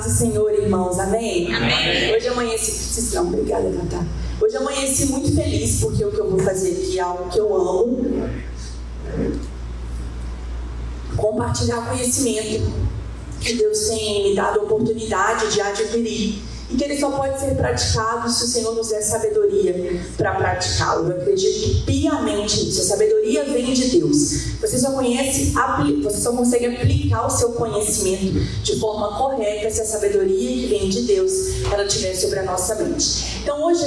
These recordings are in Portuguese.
paz do Senhor, irmãos, amém? Amém. Hoje amanheci, não, obrigada, Tata. Hoje amanheci muito feliz, porque o que eu vou fazer aqui é algo que eu amo. Compartilhar conhecimento que Deus tem me dado a oportunidade de adquirir. E que ele só pode ser praticado se o Senhor nos der sabedoria para praticá-lo. Eu acredito piamente nisso. A sabedoria vem de Deus. Você só consegue aplicar o seu conhecimento de forma correta se a sabedoria que vem de Deus ela estiver sobre a nossa mente. Então hoje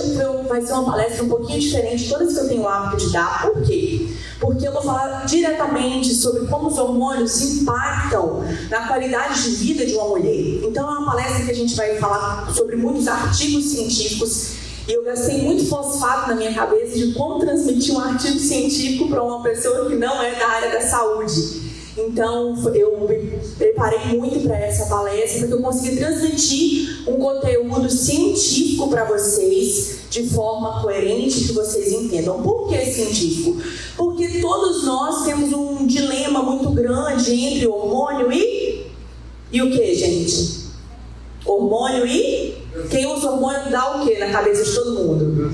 vai ser uma palestra um pouquinho diferente de todas que eu tenho o hábito de dar. Por quê? Porque eu vou falar diretamente sobre como os hormônios impactam na qualidade de vida de uma mulher. Então é uma palestra que a gente vai falar sobre muitos artigos científicos. E eu gastei muito fosfato na minha cabeça de como transmitir um artigo científico para uma pessoa que não é da área da saúde. Então eu me preparei muito para essa palestra para que eu consiga transmitir um conteúdo científico para vocês de forma coerente, que vocês entendam. Por que científico? Porque todos nós temos um dilema muito grande entre hormônio e o que, gente? Hormônio e... Quem usa hormônio dá o que na cabeça de todo mundo?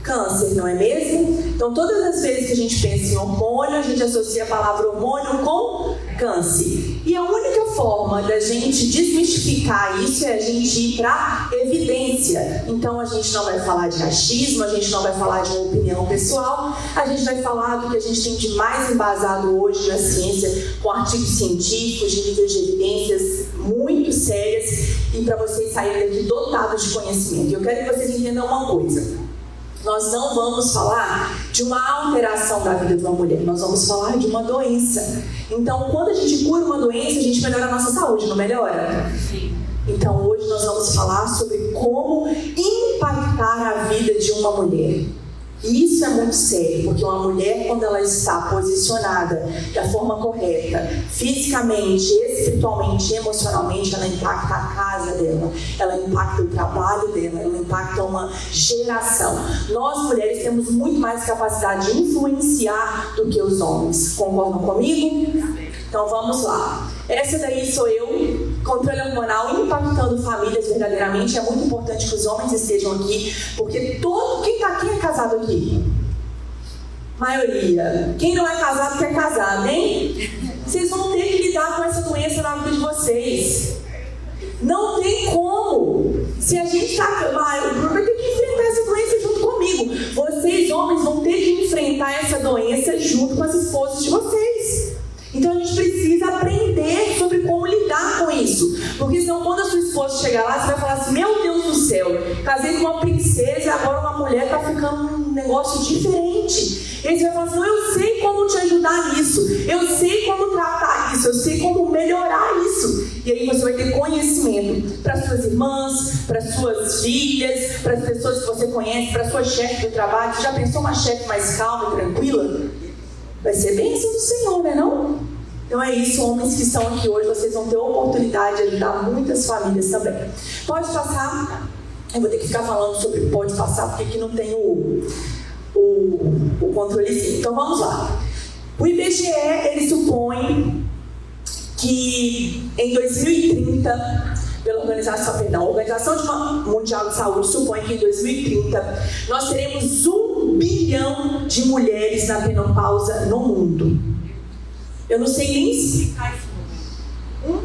Câncer, não é mesmo? Então, todas as vezes que a gente pensa em hormônio, a gente associa a palavra hormônio com câncer. E a única forma da gente desmistificar isso é a gente ir para evidência. Então, a gente não vai falar de achismo, a gente não vai falar de uma opinião pessoal, a gente vai falar do que a gente tem de mais embasado hoje na ciência, com artigos científicos, de níveis de evidências muito sérias, e para vocês saírem daqui dotados de conhecimento. Eu quero que vocês entendam uma coisa. Nós não vamos falar de uma alteração da vida de uma mulher, nós vamos falar de uma doença. Então, quando a gente cura uma doença, a gente melhora a nossa saúde, não melhora? Sim. Então, hoje nós vamos falar sobre como impactar a vida de uma mulher. E isso é muito sério, porque uma mulher, quando ela está posicionada da forma correta, fisicamente, espiritualmente, emocionalmente, ela impacta a casa dela, ela impacta o trabalho dela, ela impacta uma geração. Nós, mulheres, temos muito mais capacidade de influenciar do que os homens. Concordam comigo? Então vamos lá. Essa daí sou eu, controle hormonal impactando famílias verdadeiramente. É muito importante que os homens estejam aqui, porque quem está aqui é casado aqui? Maioria. Quem não é casado quer casar, hein? Vocês vão ter que lidar com essa doença na vida de vocês. Não tem como. Se a gente está... O Bruno vai ter que enfrentar essa doença junto comigo. Vocês, homens, vão ter que enfrentar essa doença junto com as esposas de vocês. Então a gente precisa aprender sobre como lidar com isso. Porque senão quando a sua esposa chegar lá, você vai falar assim: meu Deus do céu, casei com uma princesa e agora uma mulher está ficando um negócio diferente. E aí você vai falar assim: não, eu sei como te ajudar nisso, eu sei como tratar isso, eu sei como melhorar isso. E aí você vai ter conhecimento para suas irmãs, para suas filhas, para as pessoas que você conhece, para sua chefe do trabalho. Você já pensou uma chefe mais calma e tranquila? Vai ser bênção do Senhor, né não? Então é isso, homens que estão aqui hoje, vocês vão ter a oportunidade de ajudar muitas famílias também. Pode passar, eu vou ter que ficar falando sobre pode passar, porque aqui não tem o controlezinho. Então vamos lá. O IBGE, ele supõe que em 2030, a Organização Mundial de Saúde supõe que em 2030 nós teremos 1 bilhão de mulheres na menopausa no mundo. Eu não sei nem explicar isso.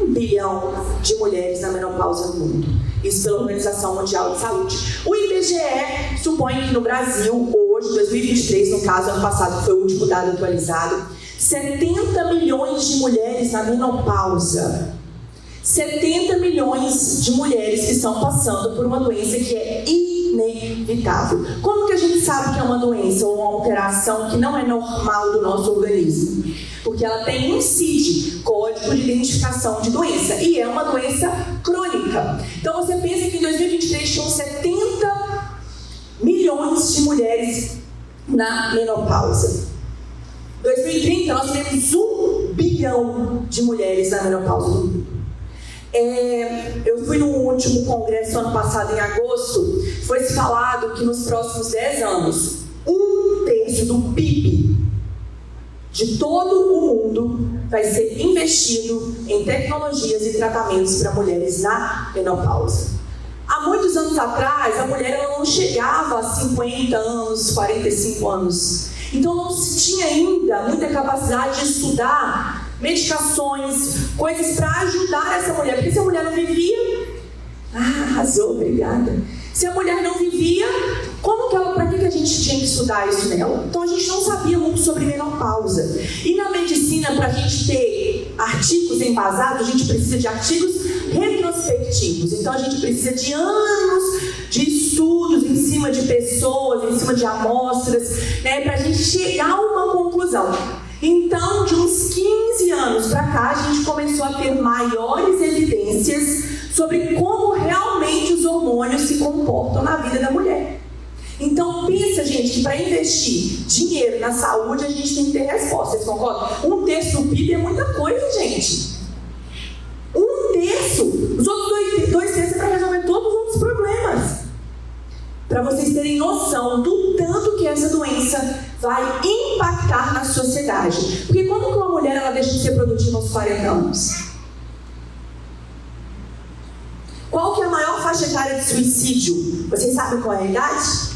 1 bilhão de mulheres na menopausa no mundo. Isso pela Organização Mundial de Saúde. O IBGE supõe que no Brasil, hoje, 2023, no caso, ano passado, foi o último dado atualizado, 70 milhões de mulheres na menopausa. 70 milhões de mulheres que estão passando por uma doença que é inevitável. Como que a gente sabe que é uma doença ou uma alteração que não é normal do nosso organismo? Porque ela tem um CID, Código de Identificação de Doença, e é uma doença crônica. Então você pensa que em 2023 tinham 70 milhões de mulheres na menopausa. Em 2030 nós teremos 1 bilhão de mulheres na menopausa no mundo. Eu fui no último congresso ano passado, em agosto, foi falado que nos próximos 10 anos, 1/3 do PIB de todo o mundo vai ser investido em tecnologias e tratamentos para mulheres na menopausa. Há muitos anos atrás, a mulher ela não chegava a 50 anos, 45 anos. Então não se tinha ainda muita capacidade de estudar medicações, coisas para ajudar essa mulher. Porque se a mulher não vivia... arrasou, obrigada. Se a mulher não vivia, para que a gente tinha que estudar isso nela? Então a gente não sabia muito sobre menopausa. E na medicina, para a gente ter artigos embasados, a gente precisa de artigos retrospectivos. Então a gente precisa de anos de estudos em cima de pessoas, em cima de amostras, né, para a gente chegar a uma conclusão. Então, de uns 15 anos para cá, a gente começou a ter maiores evidências sobre como realmente os hormônios se comportam na vida da mulher. Então, pensa, gente, que para investir dinheiro na saúde, a gente tem que ter resposta. Vocês concordam? 1/3 do PIB é muita coisa, gente. 1/3. Os outros 2/3 é para resolver todos os outros problemas. Para vocês terem noção do tanto que essa doença vai impactar na sociedade. Porque quando uma mulher ela deixa de ser produtiva aos 40 anos? Qual que é a maior faixa etária de suicídio? Vocês sabem qual é a idade?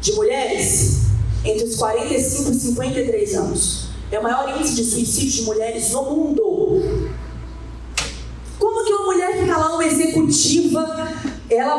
De mulheres? Entre os 45 e 53 anos. É o maior índice de suicídio de mulheres no mundo. Como que uma mulher fica lá, uma executiva,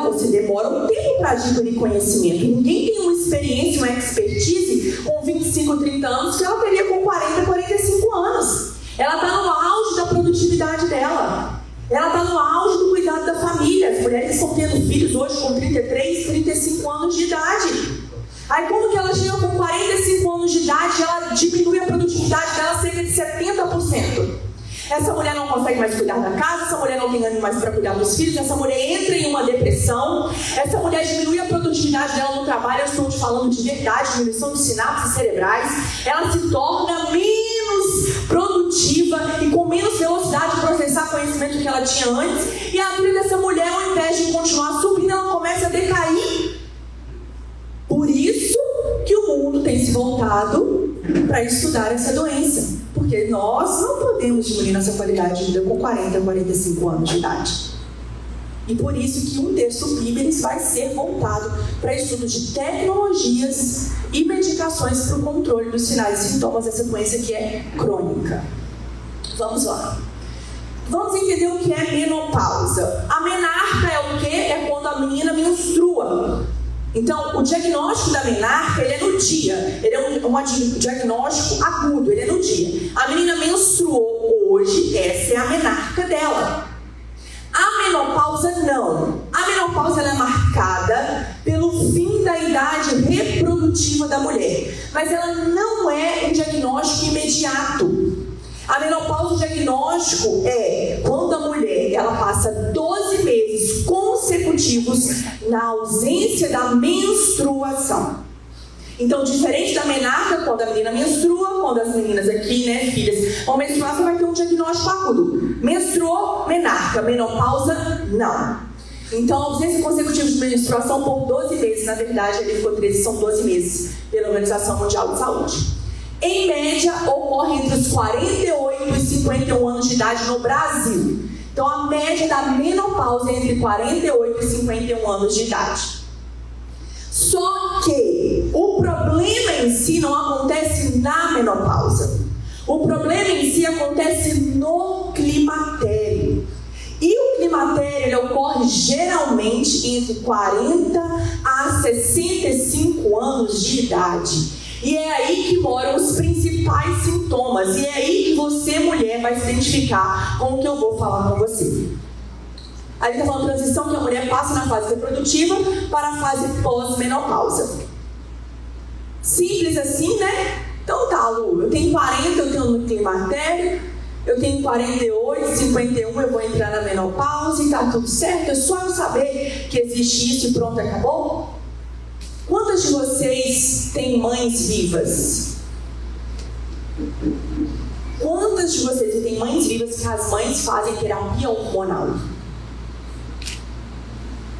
você demora um tempo para adquirir conhecimento. Ninguém tem uma experiência, uma expertise com 25, 30 anos que ela teria com 40, 45 anos. Ela está no auge da produtividade dela. Ela está no auge do cuidado da família. As mulheres estão tendo filhos hoje com 33, 35 anos de idade. Aí como que ela chega com 45 anos de idade, ela diminui a produtividade dela cerca de 70%. Essa mulher não consegue mais cuidar da casa, essa mulher não tem ânimo mais para cuidar dos filhos, essa mulher entra em uma depressão, essa mulher diminui a produtividade dela no trabalho, eu estou te falando de verdade, diminuição de sinapses cerebrais, ela se torna menos produtiva e com menos velocidade de processar conhecimento que ela tinha antes, e a vida dessa mulher, ao invés de continuar subindo, ela começa a decair. Por isso que o mundo tem se voltado para estudar essa doença. Porque nós não podemos diminuir nossa qualidade de vida com 40, 45 anos de idade. E por isso que 1/3 do PIB vai ser voltado para estudo de tecnologias e medicações para o controle dos sinais e sintomas dessa doença que é crônica. Vamos lá. Vamos entender o que é menopausa. A menarca é o quê? É quando a menina menstrua. Então, o diagnóstico da menarca, ele é no dia. Ele é um diagnóstico agudo, ele é no dia. A menina menstruou hoje, essa é a menarca dela. A menopausa, não. A menopausa ela é marcada pelo fim da idade reprodutiva da mulher. Mas ela não é um diagnóstico imediato. A menopausa, o diagnóstico é quando a mulher ela passa 12 meses consecutivos na ausência da menstruação. Então, diferente da menarca, quando a menina menstrua, quando as meninas aqui, né, filhas, vão menstruar, você vai ter um diagnóstico agudo. Menstruou, menarca. Menopausa, não. Então, a ausência consecutiva de menstruação por 12 meses, na verdade, ele ficou 13, são 12 meses, pela Organização Mundial de Saúde. Em média, ocorre entre os 48 e 51 anos de idade no Brasil. Então, a média da menopausa é entre 48 e 51 anos de idade. Só que o problema em si não acontece na menopausa. O problema em si acontece no climatério. E o climatério ele ocorre geralmente entre 40 a 65 anos de idade. E é aí que moram os principais sintomas. E é aí que você, mulher, vai se identificar com o que eu vou falar com você. Aí está falando transição que a mulher passa na fase reprodutiva para a fase pós-menopausa. Simples assim, né? Então tá, Lu, eu tenho 40, eu tenho no climatério, eu tenho 48, 51, eu vou entrar na menopausa e tá tudo certo. É só eu saber que existe isso e pronto, acabou? Quantas de vocês têm mães vivas? Quantas de vocês têm mães vivas que as mães fazem terapia hormonal?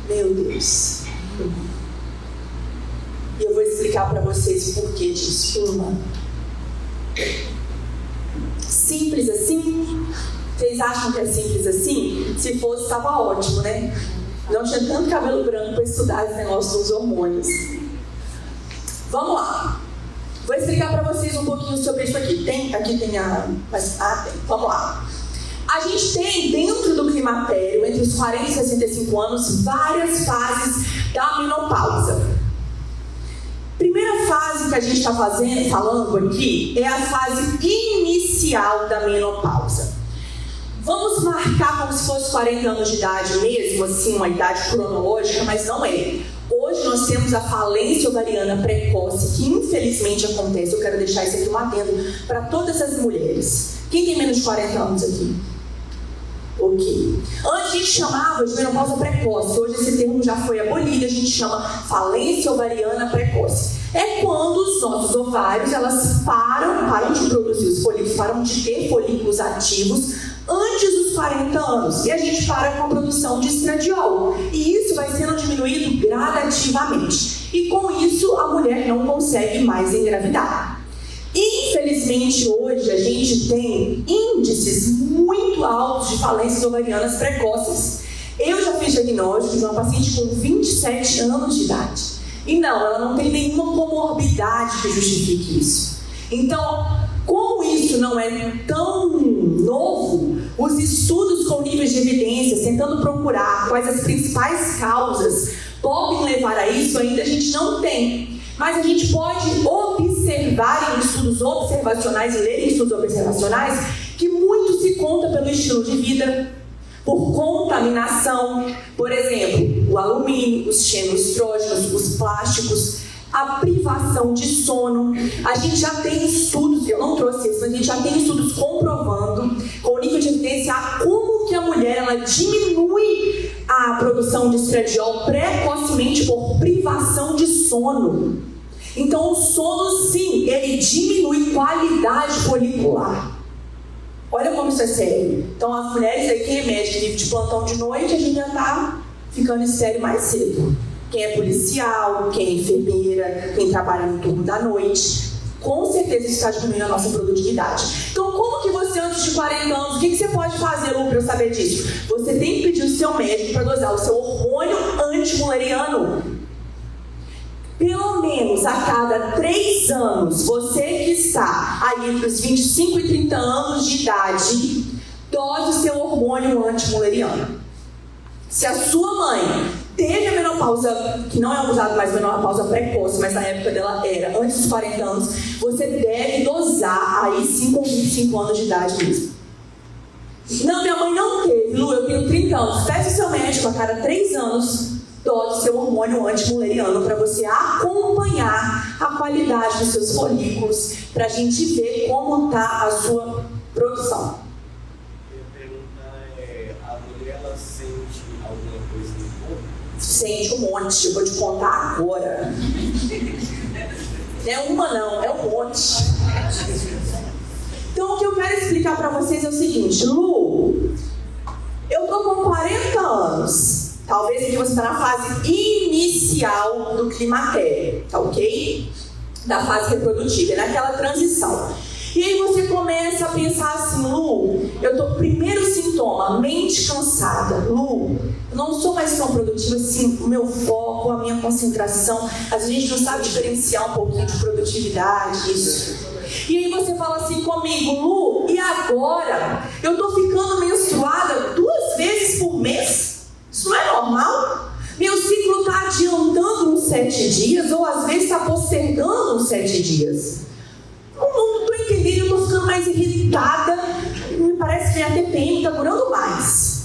Meu Deus. E eu vou explicar para vocês o porquê disso. Simples assim? Vocês acham que é simples assim? Se fosse, estava ótimo, né? Não tinha tanto cabelo branco para estudar esse negócio dos hormônios. Vamos lá. Vou explicar para vocês um pouquinho sobre isso aqui. Tem a... tem. Vamos lá. A gente tem dentro do climatério, entre os 40 e 65 anos, várias fases da menopausa. Primeira fase que a gente está falando aqui é a fase inicial da menopausa. Vamos marcar como se fosse 40 anos de idade mesmo, assim, uma idade cronológica, mas não é. Hoje nós temos a falência ovariana precoce, que infelizmente acontece. Eu quero deixar isso aqui um adendo para todas as mulheres. Quem tem menos de 40 anos aqui? Ok. Antes a gente chamava de menopausa precoce. Hoje esse termo já foi abolido. A gente chama falência ovariana precoce. É quando os nossos ovários, elas param de produzir os folículos, param de ter folículos ativos antes dos 40 anos. E a gente para com a produção de estradiol. E isso vai sendo diminuído gradativamente. E com isso a mulher não consegue mais engravidar. Infelizmente, hoje a gente tem índices muito altos de falências ovarianas precoces. Eu já fiz diagnóstico de uma paciente com 27 anos de idade. E não, ela não tem nenhuma comorbidade que justifique isso. Então, como isso não é tão novo, os estudos com níveis de evidência, tentando procurar quais as principais causas podem levar a isso, ainda a gente não tem. Mas a gente pode observar em estudos observacionais e ler em estudos observacionais que muito se conta pelo estilo de vida, por contaminação, por exemplo, o alumínio, os xenoestrógenos, os plásticos, a privação de sono. A gente já tem estudos, eu não trouxe isso, mas a gente já tem estudos comprovando, com nível de evidência, como que a mulher ela diminui a produção de estradiol precocemente por privação de sono. Então o sono, sim, ele diminui qualidade folicular. Olha como isso é sério. Então as mulheres aí, quem é médico vive de plantão de noite, a gente já está ficando estéril mais cedo. Quem é policial, quem é enfermeira, quem trabalha no turno da noite, com certeza isso está diminuindo a nossa produtividade. Então como que você, antes de 40 anos, o que você pode fazer, Lu, para eu saber disso? Você tem que pedir o seu médico para dosar o seu hormônio antimuleriano. Pelo menos a cada 3 anos, você que está aí entre os 25 e 30 anos de idade, dose o seu hormônio antimuleriano. Se a sua mãe teve a menopausa, que não é usada mais menopausa precoce, mas na época dela era antes dos 40 anos, você deve dosar aí 5 ou 25 anos de idade mesmo. Não, minha mãe não teve, Lu, eu tenho 30 anos. Peça o seu médico a cada 3 anos, dose o seu hormônio antimuleriano para você acompanhar a qualidade dos seus folículos, para a gente ver como está a sua produção. A pergunta é, a mulher ela sente alguma coisa no corpo? Sente um monte, eu vou te contar agora. Não é uma não, é um monte. Então o que eu quero explicar para vocês é o seguinte, Lu, eu tô com 40 anos. Talvez aqui você está na fase inicial do climatério, tá ok? Da fase reprodutiva, naquela transição. E aí você começa a pensar assim, Lu, primeiro sintoma, mente cansada. Lu, eu não sou mais tão produtiva assim, o meu foco, a minha concentração. Às vezes a gente não sabe diferenciar um pouquinho de produtividade, isso. E aí você fala assim comigo, Lu, e agora? Eu tô ficando menstruada 2 vezes por mês? Isso não é normal? Meu ciclo está adiantando uns 7 dias, ou às vezes está postergando uns 7 dias. Não estou entendendo, eu estou ficando mais irritada. Me parece que a TPM está durando mais.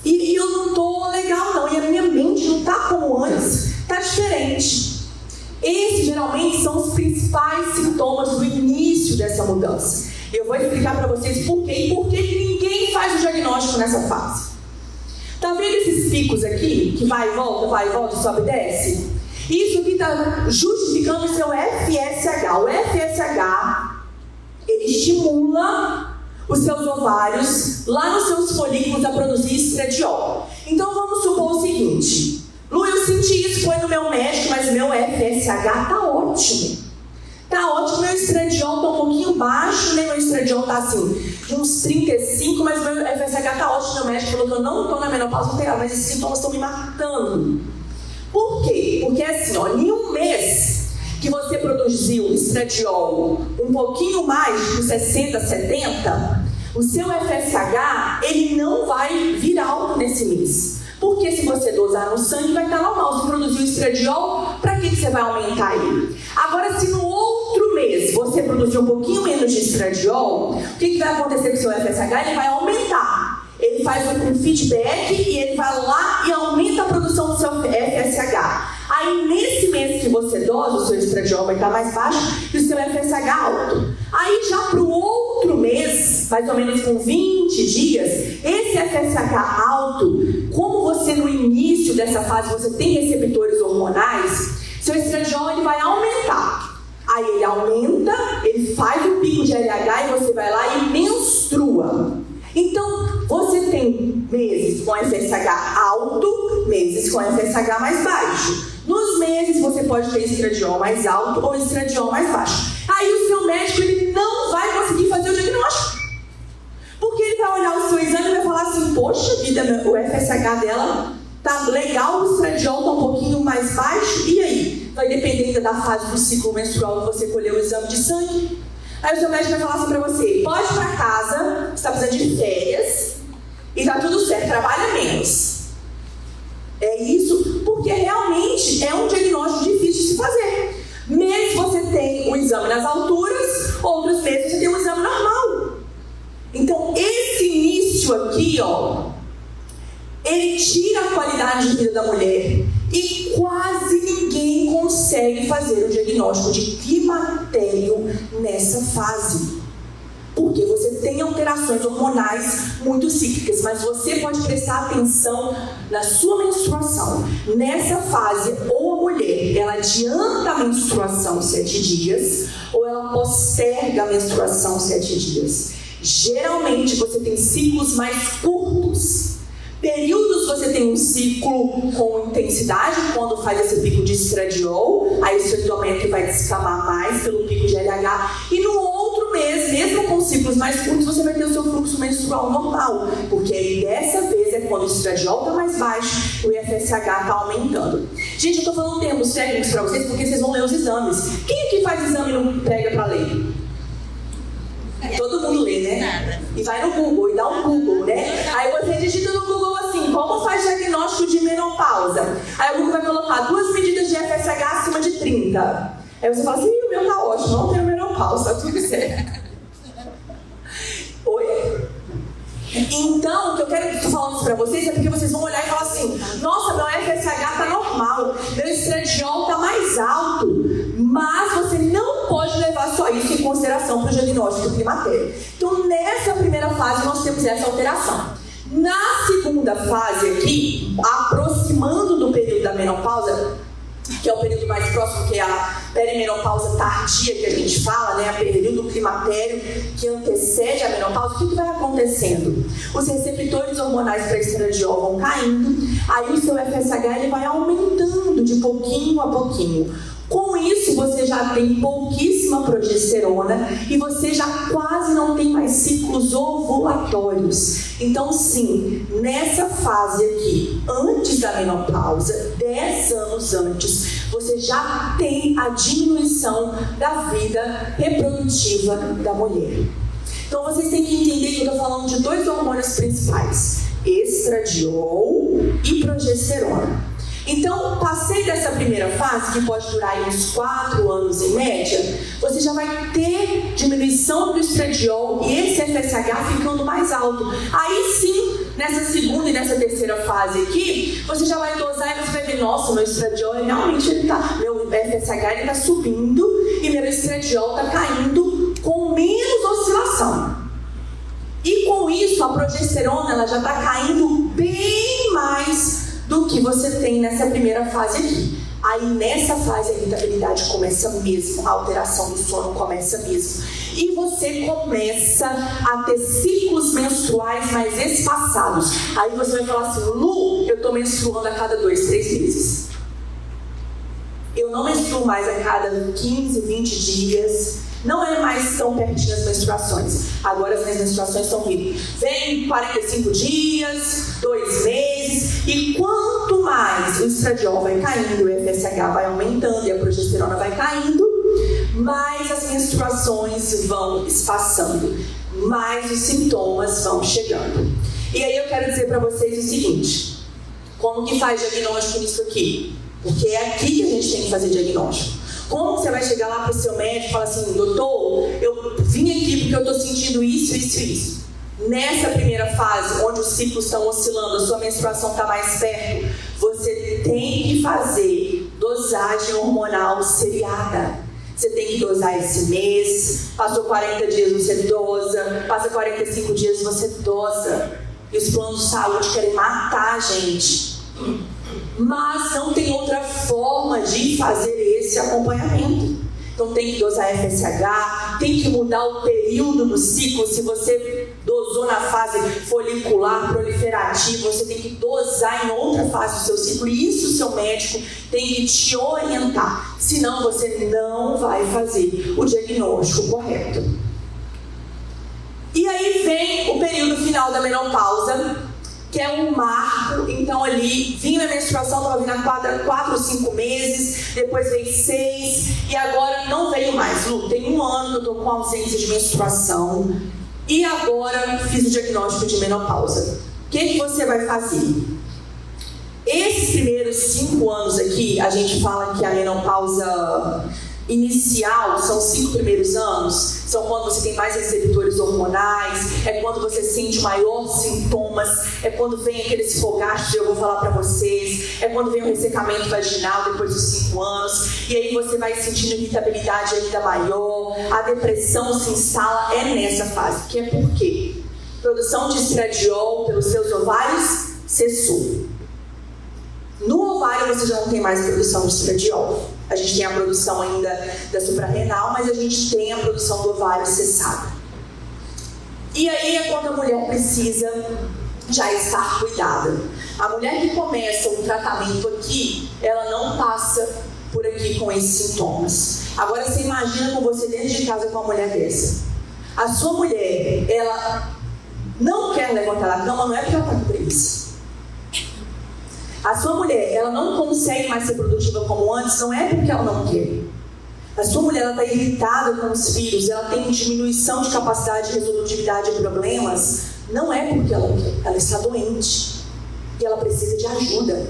E eu não estou legal não, e a minha mente não está como antes, está diferente. Esses geralmente são os principais sintomas do início dessa mudança. Eu vou explicar para vocês por quê e por que ninguém faz o diagnóstico nessa fase. Tá vendo esses picos aqui, que vai e volta, sobe e desce? Isso aqui está justificando o seu FSH. O FSH, ele estimula os seus ovários, lá nos seus folículos, a produzir estradiol. Então vamos supor o seguinte, Lu, eu senti isso, foi no meu médico, mas o meu FSH tá ótimo. Tá ótimo, meu estradiol tá um pouquinho baixo, né? Meu estradiol tá assim, de uns 35, mas meu FSH tá ótimo. Meu médico falou que eu não tô na menopausa, não tem nada, mas esses sintomas estão me matando. Por quê? Porque assim, ó, em um mês que você produziu estradiol um pouquinho mais de 60, 70, o seu FSH, ele não vai vir alto nesse mês. Porque se você dosar no sangue, vai estar normal. Se produzir o estradiol, para que você vai aumentar ele? Agora, se no outro mês você produzir um pouquinho menos de estradiol, o que vai acontecer com o seu FSH? Ele vai aumentar. Ele faz um feedback e ele vai lá e aumenta a produção do seu FSH. Aí, nesse mês que você dosa, o seu estradiol vai estar mais baixo e o seu FSH alto. Aí, já para o outro mês, mais ou menos com 20 dias, esse FSH alto, como você no início dessa fase, você tem receptores hormonais, seu estradiol ele vai aumentar. Aí ele aumenta, ele faz o pico de LH e você vai lá e menstrua. Então, você tem meses com FSH alto, meses com FSH mais baixo. Nos meses, você pode ter estradiol mais alto ou estradiol mais baixo. Aí o seu médico ele não vai conseguir fazer o diagnóstico. Porque ele vai olhar o seu exame e vai falar assim, poxa vida, o FSH dela tá legal, o estradiol tá um pouquinho mais baixo, e aí? Vai depender ainda da fase do ciclo menstrual que você colheu o exame de sangue. Aí o seu médico vai falar assim pra você, pode ir pra casa, você tá precisando de férias, e tá tudo certo, trabalha menos. É isso, porque realmente é um diagnóstico difícil de se fazer. Meses você tem o exame nas alturas, outros meses você tem o exame normal. Então, esse início aqui, ó, ele tira a qualidade de vida da mulher e quase ninguém consegue fazer o diagnóstico de climatério nessa fase. Porque você tem alterações hormonais muito cíclicas, mas você pode prestar atenção na sua menstruação. Nessa fase, ou a mulher, ela adianta a menstruação 7 dias, ou ela posterga a menstruação 7 dias. Geralmente, você tem ciclos mais curtos. Períodos você tem um ciclo com intensidade, quando faz esse pico de estradiol, aí o seu endométrio vai descamar mais pelo pico de LH, e no outro mês, mesmo com ciclos mais curtos, você vai ter o seu fluxo menstrual normal, porque aí dessa vez é quando o estradiol está mais baixo, o FSH está aumentando. Gente, eu estou falando termos técnicos para vocês, porque vocês vão ler os exames. Quem aqui faz exame e não pega para ler? Todo mundo lê, né? Nada. E vai no Google e dá um Google, né? Aí você digita no Google assim, como faz diagnóstico de menopausa? Aí o Google vai colocar 2 medidas de FSH acima de 30. Aí você fala assim, o meu tá ótimo, não tenho menopausa, tá tudo certo. Oi? Então, o que eu quero estar falando isso pra vocês é porque vocês vão olhar e falar assim, nossa, meu FSH tá normal, meu estradiol tá mais alto, mas você não pode levar só isso em consideração para o diagnóstico do climatério. Então, nessa primeira fase, nós temos essa alteração. Na segunda fase aqui, aproximando do período da menopausa, que é o período mais próximo, que é a perimenopausa tardia que a gente fala, né? O período climatério que antecede a menopausa, o que vai acontecendo? Os receptores hormonais para estradiol vão caindo, aí o seu FSH ele vai aumentando de pouquinho a pouquinho. Com isso, você já tem pouquíssima progesterona e você já quase não tem mais ciclos ovulatórios. Então, sim, nessa fase aqui, antes da menopausa, 10 anos antes, você já tem a diminuição da vida reprodutiva da mulher. Então, vocês têm que entender que eu estou falando de 2 hormônios principais, estradiol e progesterona. Então, passei dessa primeira fase, que pode durar uns 4 anos em média, você já vai ter diminuição do estradiol e esse FSH ficando mais alto. Aí sim, nessa segunda e nessa terceira fase aqui, você já vai dosar e você vai ver, nossa, meu estradiol realmente meu FSH está subindo e meu estradiol está caindo com menos oscilação. E com isso, a progesterona ela já está caindo bem mais do que você tem nessa primeira fase aqui. Aí nessa fase a irritabilidade começa mesmo, a alteração do sono começa mesmo. E você começa a ter ciclos menstruais mais espaçados. Aí você vai falar assim, Lu, eu estou menstruando a cada 2, 3 meses. eu não menstruo mais a cada 15, 20 dias. Não é mais tão pertinho as menstruações. Agora as minhas menstruações estão vindo. Vem 45 dias, 2 meses. E quanto mais o estradiol vai caindo, o FSH vai aumentando e a progesterona vai caindo, mais as menstruações vão espaçando, mais os sintomas vão chegando. E aí eu quero dizer para vocês o seguinte: como que faz diagnóstico nisso aqui? Porque é aqui que a gente tem que fazer diagnóstico. Como você vai chegar lá para o seu médico e falar assim: doutor, eu vim aqui porque eu estou sentindo isso, isso e isso. Nessa primeira fase, onde os ciclos estão oscilando, a sua menstruação está mais perto, você tem que fazer dosagem hormonal seriada. Você tem que dosar esse mês, passou 40 dias você dosa, passa 45 dias você dosa. E os planos de saúde querem matar a gente. Mas não tem outra forma de fazer esse acompanhamento. Então tem que dosar FSH, tem que mudar o período do ciclo. Se você dosou na fase folicular, proliferativa, você tem que dosar em outra fase do seu ciclo. E isso o seu médico tem que te orientar. Senão você não vai fazer o diagnóstico correto. E aí vem o período final da menopausa, que é um marco. Então ali, vinha a menstruação, estava vindo a 4 ou 5 meses, depois veio 6, e agora não veio mais. Lu, tem 1 ano que eu estou com ausência de menstruação, e agora fiz o diagnóstico de menopausa. O que você vai fazer? Esses primeiros 5 anos aqui, a gente fala que a menopausa inicial são 5 primeiros anos, são quando você tem mais receptores hormonais, é quando você sente maiores sintomas, é quando vem aqueles fogaches que eu vou falar para vocês, é quando vem o ressecamento vaginal depois dos 5 anos, e aí você vai sentindo irritabilidade ainda maior, a depressão se instala, é nessa fase. Que é por quê? Produção de estradiol pelos seus ovários cessou. No ovário você já não tem mais produção de estradiol. A gente tem a produção ainda da suprarrenal, mas a gente tem a produção do ovário cessada. E aí é quando a mulher precisa já estar cuidada. A mulher que começa um tratamento aqui, ela não passa por aqui com esses sintomas. Agora você imagina com você dentro de casa com uma mulher dessa. A sua mulher, ela não quer levantar da cama, não é porque ela está com preguiça. A sua mulher, ela não consegue mais ser produtiva como antes, não é porque ela não quer. A sua mulher, ela está irritada com os filhos, ela tem diminuição de capacidade de resolutividade de problemas, não é porque ela quer, ela está doente e ela precisa de ajuda.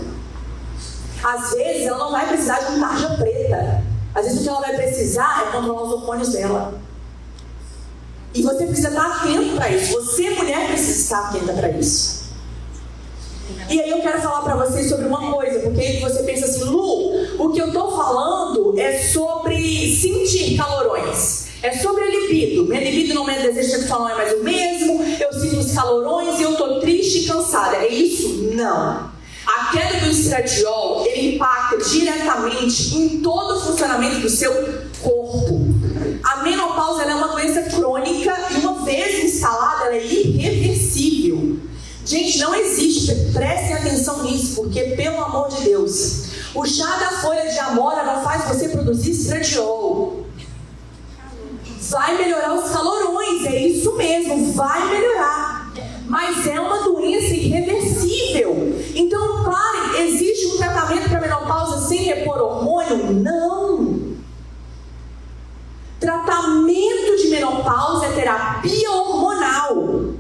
Às vezes, ela não vai precisar de um tarja preta. Às vezes, o que ela vai precisar é controlar os hormônios dela. E você precisa estar atento para isso. Você, mulher, precisa estar atenta para isso. E aí eu quero falar para vocês sobre uma coisa, porque aí você pensa assim: Lu, o que eu estou falando é sobre sentir calorões, é sobre a libido. Minha libido não é desejo sexual, não é mais o mesmo, eu sinto os calorões e eu estou triste e cansada. É isso? Não. A queda do estradiol, ele impacta diretamente em todo o funcionamento do seu corpo. A menopausa, ela é uma doença crônica e uma vez instalada, ela é irreversível. Gente, não existe, prestem atenção nisso, porque, pelo amor de Deus, o chá da folha de amora não faz você produzir estradiol. Vai melhorar os calorões, é isso mesmo, vai melhorar. Mas é uma doença irreversível. Então, claro, existe um tratamento para menopausa sem repor hormônio? Não. Tratamento de menopausa é terapia hormonal.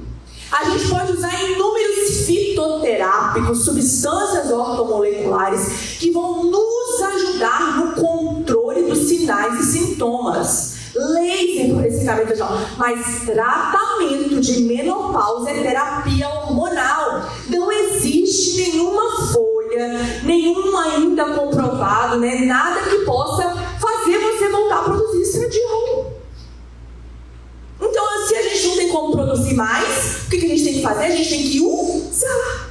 A gente pode usar inúmeros fitoterápicos, substâncias ortomoleculares que vão nos ajudar no controle dos sinais e sintomas. Laser para ressecamento vaginal, mas tratamento de menopausa é terapia hormonal. Não existe nenhuma folha, nenhum ainda comprovado, né, nada que possa fazer você voltar a produzir estradiol. Então, se a gente não tem como produzir mais, o que a gente tem que fazer? A gente tem que usar.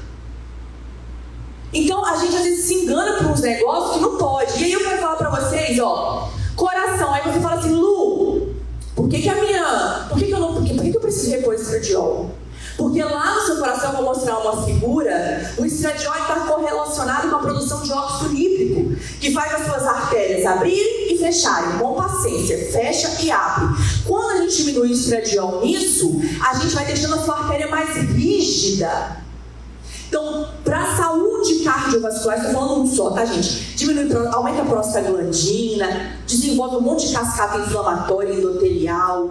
Então, a gente às vezes se engana por uns negócios que não pode. E aí eu quero falar pra vocês, ó, coração. Aí você fala assim: Lu, por que eu preciso repor estradiol? Porque lá no seu coração, eu vou mostrar uma figura, o estradiol está correlacionado com a produção de óxido nítrico, que faz as suas artérias mulheres abrirem e fecharem com paciência, fecha e abre. Quando a gente diminui o estradiol nisso, a gente vai deixando a sua artéria mais rígida. Então, para a saúde cardiovascular, estou falando um só, tá, gente? Aumenta a prostaglandina, desenvolve um monte de cascata inflamatória endotelial.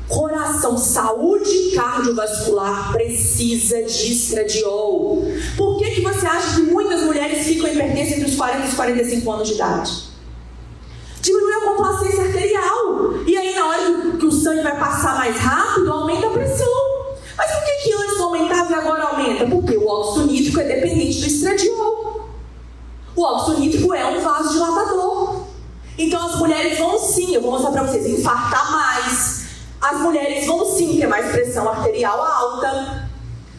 Coração, saúde cardiovascular precisa de estradiol. Por que você acha que muitas mulheres ficam hipertensas entre os 40 e os 45 anos de idade? Diminui a complacência arterial. E aí, na hora que o sangue vai passar mais rápido, aumenta a pressão. Mas por que antes não aumentava e agora aumenta? Porque o óxido nítrico é dependente do estradiol. O óxido nítrico é um vasodilatador. Então, as mulheres vão sim, eu vou mostrar para vocês, infartar mais. As mulheres vão sim ter mais pressão arterial alta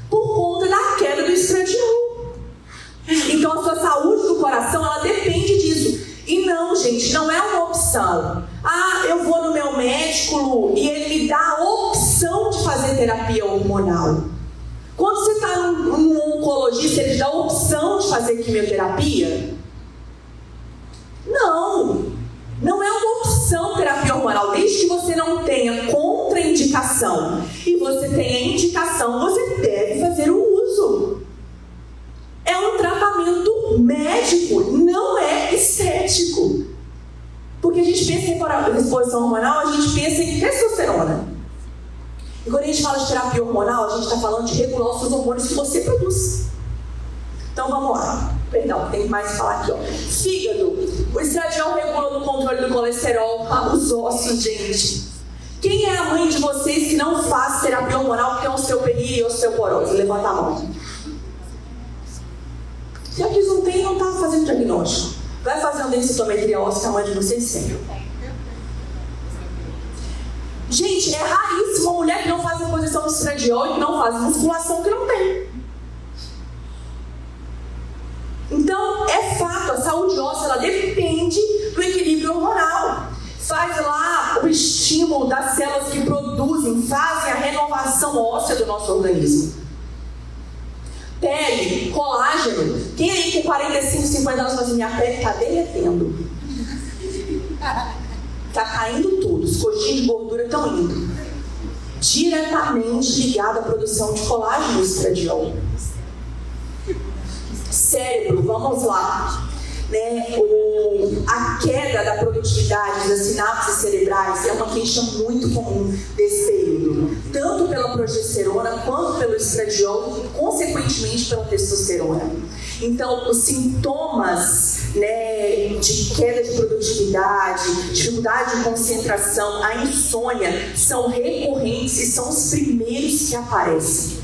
por conta da queda do estradiol. Então a sua saúde do coração, ela depende disso. E não, gente, não é uma opção. Ah, eu vou no meu médico e ele me dá a opção de fazer terapia hormonal. Quando você está num oncologista, ele dá a opção de fazer quimioterapia? Não é uma opção terapia hormonal, desde que você não tenha contraindicação e você tenha indicação, você deve fazer o uso. É um tratamento médico, não é estético. Porque a gente pensa em reposição hormonal, a gente pensa em testosterona. E quando a gente fala de terapia hormonal, a gente está falando de regular os seus hormônios que você produz. Então vamos lá. Perdão, tem mais que falar aqui, ó. Fígado. O estradiol regula no controle do colesterol, os ossos, gente. Quem é a mãe de vocês que não faz terapia hormonal, que tem osteopenia e osteoporose? Levanta a mão. Se aqui não tem, não está fazendo diagnóstico. Vai fazer uma densitometria óssea, a mãe de vocês sempre. Gente, é raríssimo uma mulher que não faz reposição de estradiol e que não faz musculação que não tem. Então, é fato, a saúde óssea, ela depende do equilíbrio hormonal. Faz lá o estímulo das células que produzem, fazem a renovação óssea do nosso organismo. Pele, colágeno. Quem aí com 45, 50 anos fala assim, minha pele está derretendo. Está caindo tudo, os coxinhos de gordura estão indo. Diretamente ligado à produção de colágeno e estradiol. Cérebro, vamos lá. A queda da produtividade das sinapses cerebrais é uma queixa muito comum desse período, tanto pela progesterona quanto pelo estradiol e, consequentemente, pela testosterona. Então, os sintomas de queda de produtividade, dificuldade de concentração, a insônia, são recorrentes e são os primeiros que aparecem.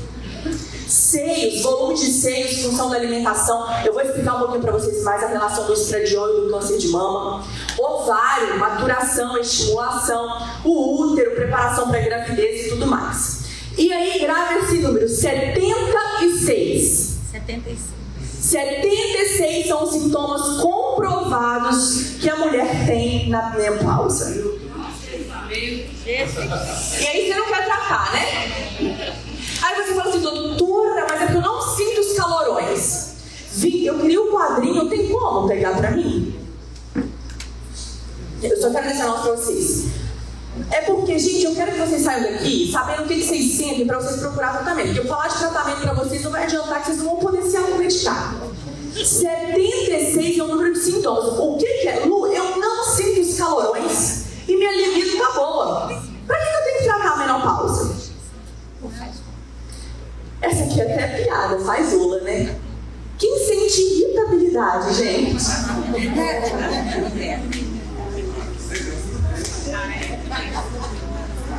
Seios, volume de seios, função da alimentação. Eu vou explicar um pouquinho para vocês mais a relação do estradiol e do câncer de mama. Ovário, maturação, estimulação. O útero, preparação para a gravidez e tudo mais. E aí, grave esse número, 76. 76 são os sintomas comprovados que a mulher tem na menopausa. E aí você não quer tratar, né? Aí você fala assim, doutora, mas é que eu não sinto os calorões. Eu queria um quadrinho, tem como pegar pra mim? Eu só quero mencionar pra vocês. É porque, gente, eu quero que vocês saiam daqui sabendo o que vocês sentem pra vocês procurar tratamento. Porque eu falar de tratamento pra vocês não vai adiantar, que vocês não vão poder se automedicar. 76 é o número de sintomas. O que é? Lu, eu não sinto os calorões e minha libido tá boa. Pra que eu tenho que tratar a menopausa? Essa aqui é até piada, faz ula, né? Quem sente irritabilidade, gente?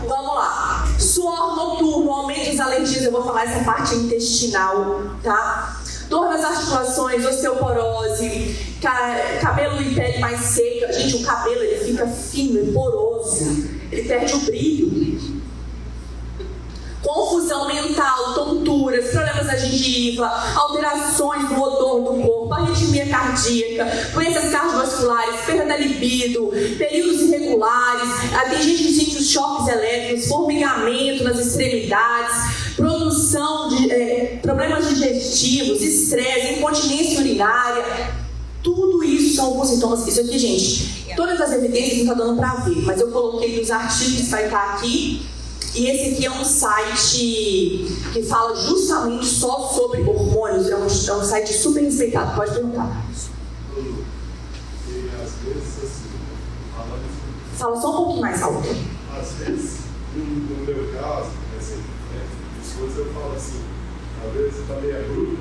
Vamos lá. Suor noturno, aumento das alergias, eu vou falar essa parte intestinal, tá? Dor nas articulações, osteoporose, cabelo e pele mais seca. Gente, o cabelo ele fica fino e poroso, ele perde o brilho. Confusão mental, tonturas, problemas da gengiva, alterações no odor do corpo, arritmia cardíaca, doenças cardiovasculares, perda da libido, períodos irregulares, tem gente que sente os choques elétricos, formigamento nas extremidades, produção de problemas digestivos, estresse, incontinência urinária. Tudo isso são alguns sintomas. Isso aqui, gente, todas as evidências não está dando para ver, mas eu coloquei nos artigos, vai estar aqui. E esse aqui é um site que fala justamente só sobre hormônios. É um site super respeitado, pode perguntar. Fala só um pouquinho mais alto. Às vezes, no meu caso, as coisas eu falo assim, às vezes você está meio bruto,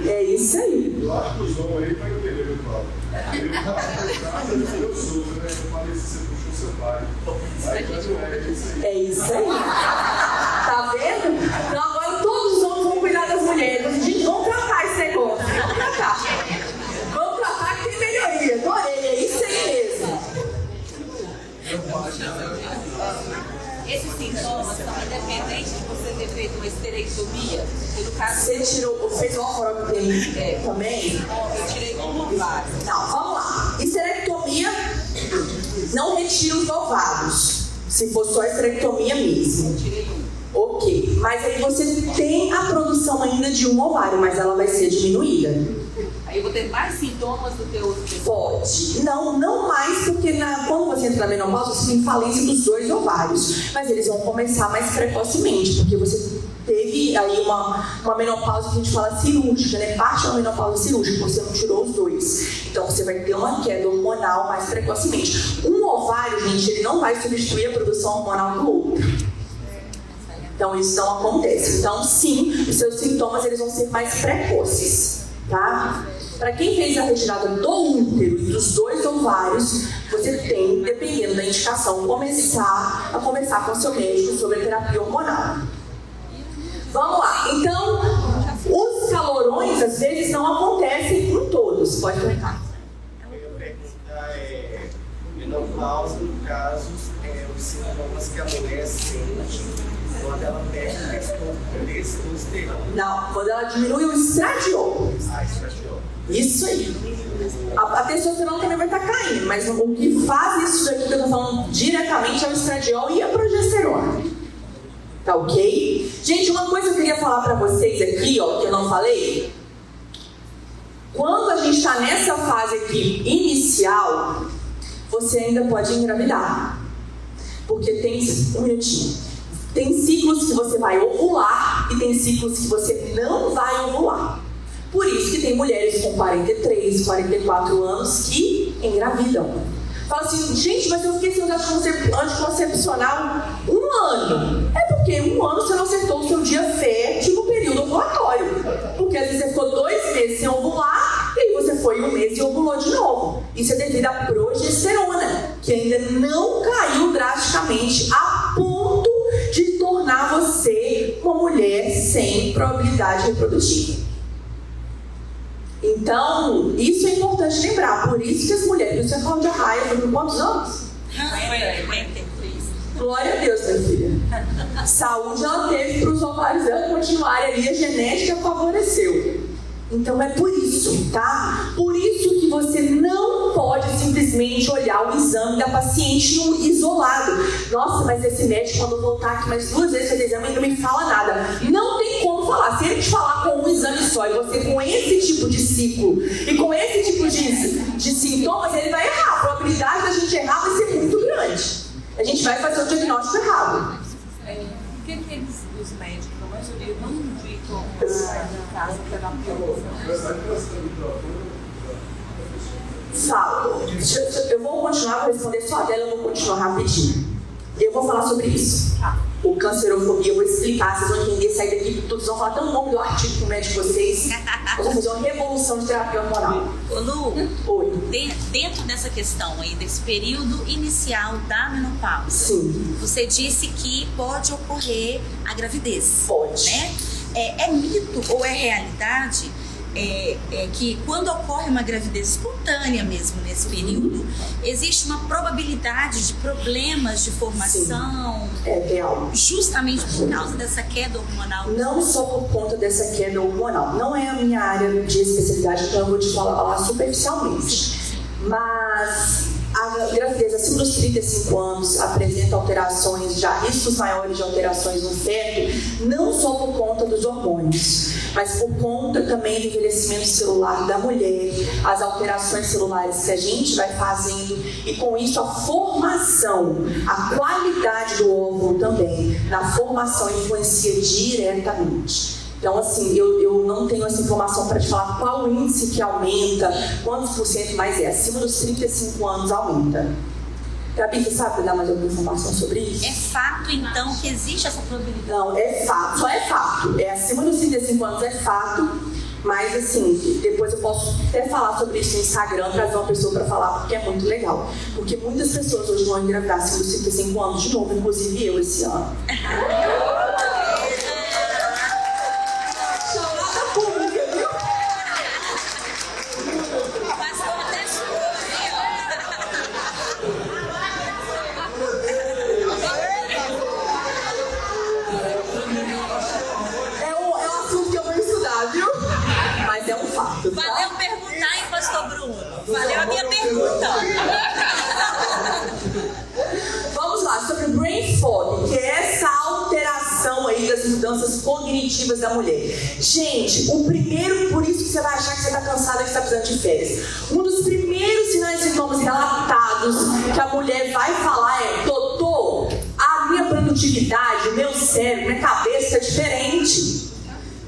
é isso aí. Eu acho que os homens aí vai entender o que eu falo. Eu sou, né? Eu falei se você puxou seu pai. É isso aí. Tá vendo? Então agora todos os homens vão cuidar das mulheres. Gente, vamos tratar esse negócio. Vamos tratar. Vamos tratar que tem melhoria. Adorei, é isso aí mesmo. Esses sintomas são independentes de você ter feito uma esterectomia. No caso, você fez o oforectomia também? Eu tirei um ovário. Não, vamos lá. Esterectomia não retira os ovários. Se for só esterectomia mesmo. Eu tirei um. Ok, mas aí você tem a produção ainda de um ovário, mas ela vai ser diminuída. Aí eu vou ter mais sintomas do que outro pessoas? Pode. Não mais, porque quando você entra na menopausa, você tem falência dos 2 ovários. Mas eles vão começar mais precocemente, porque você teve aí uma menopausa que a gente fala cirúrgica, né? Parte da menopausa cirúrgica, você não tirou os 2. Então você vai ter uma queda hormonal mais precocemente. Um ovário, gente, ele não vai substituir a produção hormonal do outro. Então isso não acontece. Então sim, os seus sintomas eles vão ser mais precoces, tá? Para quem fez a retirada do útero e dos 2 ovários, você tem, dependendo da indicação, começar a conversar com o seu médico sobre a terapia hormonal. Vamos lá. Então, os calorões às vezes não acontecem em todos. Pode perguntar. A minha pergunta é: menopausa, no caso, os sintomas que a mulher sente quando ela perde testosterona. Não, quando ela diminui o estradiol. Estradiol. Isso aí. A testosterona também vai estar caindo, mas o que faz isso daqui que eu estou falando diretamente é o estradiol e a progesterona. Tá ok? Gente, uma coisa que eu queria falar pra vocês aqui, ó, que eu não falei. Quando a gente está nessa fase aqui inicial, você ainda pode engravidar. Porque tem um minutinho. Tem ciclos que você vai ovular e tem ciclos que você não vai ovular. Por isso que tem mulheres com 43, 44 anos que engravidam. Fala assim, gente, mas eu fiquei sem anticoncepcional 1 ano. É porque em 1 ano você não acertou o seu dia fértil no período ovulatório. Porque às vezes você ficou 2 meses sem ovular e aí você foi 1 mês e ovulou de novo. Isso é devido à progesterona, que ainda não caiu drasticamente a ponto de tornar você uma mulher sem probabilidade reprodutiva. Então, isso é importante lembrar. Por isso que as mulheres, você fala de Arraia, por quantos anos? 53. Glória a Deus, minha filha. Saúde ela teve para os ovários dela continuarem ali, a genética favoreceu. Então é por isso, tá? Por isso que você não pode simplesmente olhar o exame da paciente no isolado. Nossa, mas esse médico, quando voltar aqui mais 2 vezes fazer exame, ele não me fala nada. Não tem como falar. Se ele te falar com um exame só e você com esse tipo de ciclo e com esse tipo de sintomas, ele vai errar. A probabilidade da gente errar vai ser muito grande. A gente vai fazer o diagnóstico errado. Por que os médicos, a maioria, não indicam a casa terapia hormonal? Falo. Eu vou continuar, vou responder só dela, eu vou continuar rapidinho. Eu vou falar sobre isso. O cancerofobia, eu vou explicar, vocês vão entender, sair daqui, todos vão falar até o nome do artigo que o médico de vocês. Nós vamos fazer uma revolução de terapia hormonal. Ô Lu, Oi. Dentro dessa questão aí, desse período inicial da menopausa, Sim. você disse que pode ocorrer a gravidez. Pode. Né? É mito ou é realidade que quando ocorre uma gravidez espontânea mesmo nesse período, existe uma probabilidade de problemas de formação? Sim. É real. Justamente por causa dessa queda hormonal? Não só por conta dessa queda hormonal. Não é a minha área de especialidade, então eu vou te falar superficialmente. Mas a gravidez acima dos 35 anos apresentam alterações, já riscos maiores de alterações no feto, não só por conta dos hormônios, mas por conta também do envelhecimento celular da mulher, as alterações celulares que a gente vai fazendo, e com isso a formação, a qualidade do óvulo também, na formação influencia diretamente. Então, assim, eu não tenho essa informação para te falar qual o índice que aumenta, quantos por cento mais é. Acima dos 35 anos aumenta. Gabi, você sabe dar mais alguma informação sobre isso? É fato, então, que existe essa probabilidade? Não, é fato, só é fato. É acima dos 35 anos é fato, mas, assim, depois eu posso até falar sobre isso no Instagram, trazer uma pessoa para falar, porque é muito legal. Porque muitas pessoas hoje vão engravidar acima dos 35 anos de novo, inclusive eu esse ano. Valeu perguntar, hein, pastor Bruno? Valeu a minha pergunta. Vamos lá, sobre o brain fog, que é essa alteração aí das mudanças cognitivas da mulher. Gente, o primeiro, por isso que você vai achar que você está cansada, que você está precisando de férias. Um dos primeiros sinais e sintomas relatados que a mulher vai falar é: doutor, a minha produtividade, o meu cérebro, minha cabeça está diferente.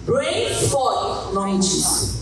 Brain fog, o nome disso.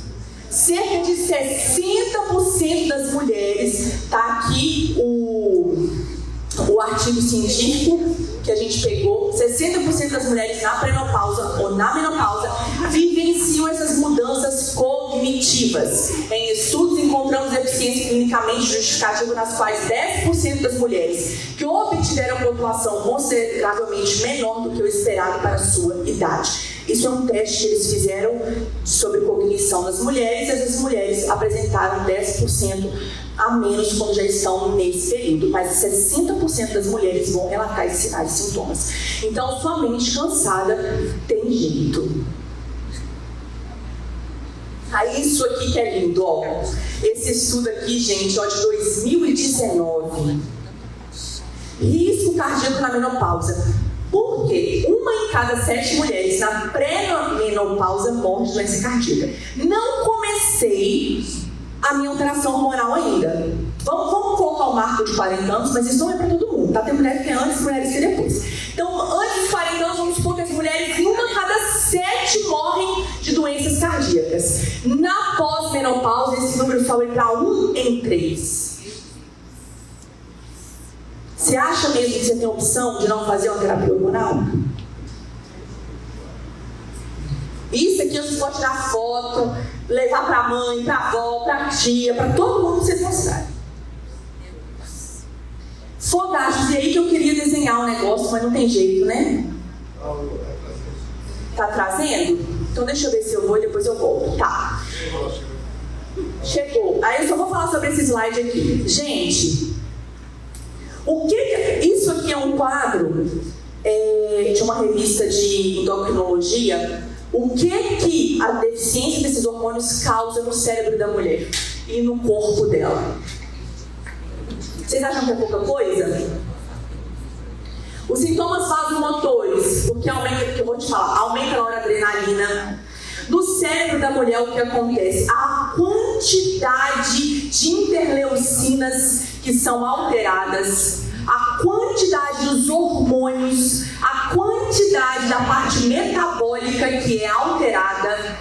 Cerca de 60% das mulheres, tá aqui o artigo científico que a gente pegou, 60% das mulheres na pré-menopausa ou na menopausa vivenciam essas mudanças cognitivas. Em estudos encontramos deficiência clinicamente justificativa nas quais 10% das mulheres que obtiveram pontuação consideravelmente menor do que o esperado para a sua idade. Isso é um teste que eles fizeram sobre cognição das mulheres, e essas mulheres apresentaram 10% a menos quando já estão nesse período, mas 60% das mulheres vão relatar esses sinais e sintomas. Então, sua mente cansada tem jeito. Aí, isso aqui que é lindo, ó. Esse estudo aqui, gente, ó, de 2019. Risco cardíaco na menopausa. Por quê? 1 em cada 7 mulheres na pré-menopausa morre de doença cardíaca. Não comecei a minha alteração hormonal ainda. Vamos colocar o marco de 40 anos, mas isso não é para todo mundo, tá? Tem mulheres que é antes e mulheres que é depois. Então, antes dos 40 anos, vamos supor que as mulheres, 1 a cada 7 morrem de doenças cardíacas. Na pós-menopausa, esse número sobe para 1 em 3. Você acha mesmo que você tem a opção de não fazer uma terapia hormonal? Isso aqui você pode tirar foto, levar para a mãe, para a avó, para a tia, para todo mundo que vocês mostrarem. Fogachos, e aí que eu queria desenhar um negócio, mas não tem jeito, né? Tá trazendo? Então deixa eu ver se eu vou e depois eu volto. Tá. Chegou. Aí eu só vou falar sobre esse slide aqui. Gente, isso aqui é um quadro de uma revista de endocrinologia. O que a deficiência desses hormônios causa no cérebro da mulher e no corpo dela? Vocês acham que é pouca coisa? Os sintomas vasomotores, porque aumenta, que eu vou te falar, aumenta a noradrenalina. No cérebro da mulher, o que acontece? A quantidade de interleucinas que são alteradas, a quantidade dos hormônios, a quantidade da parte metabólica que é alterada,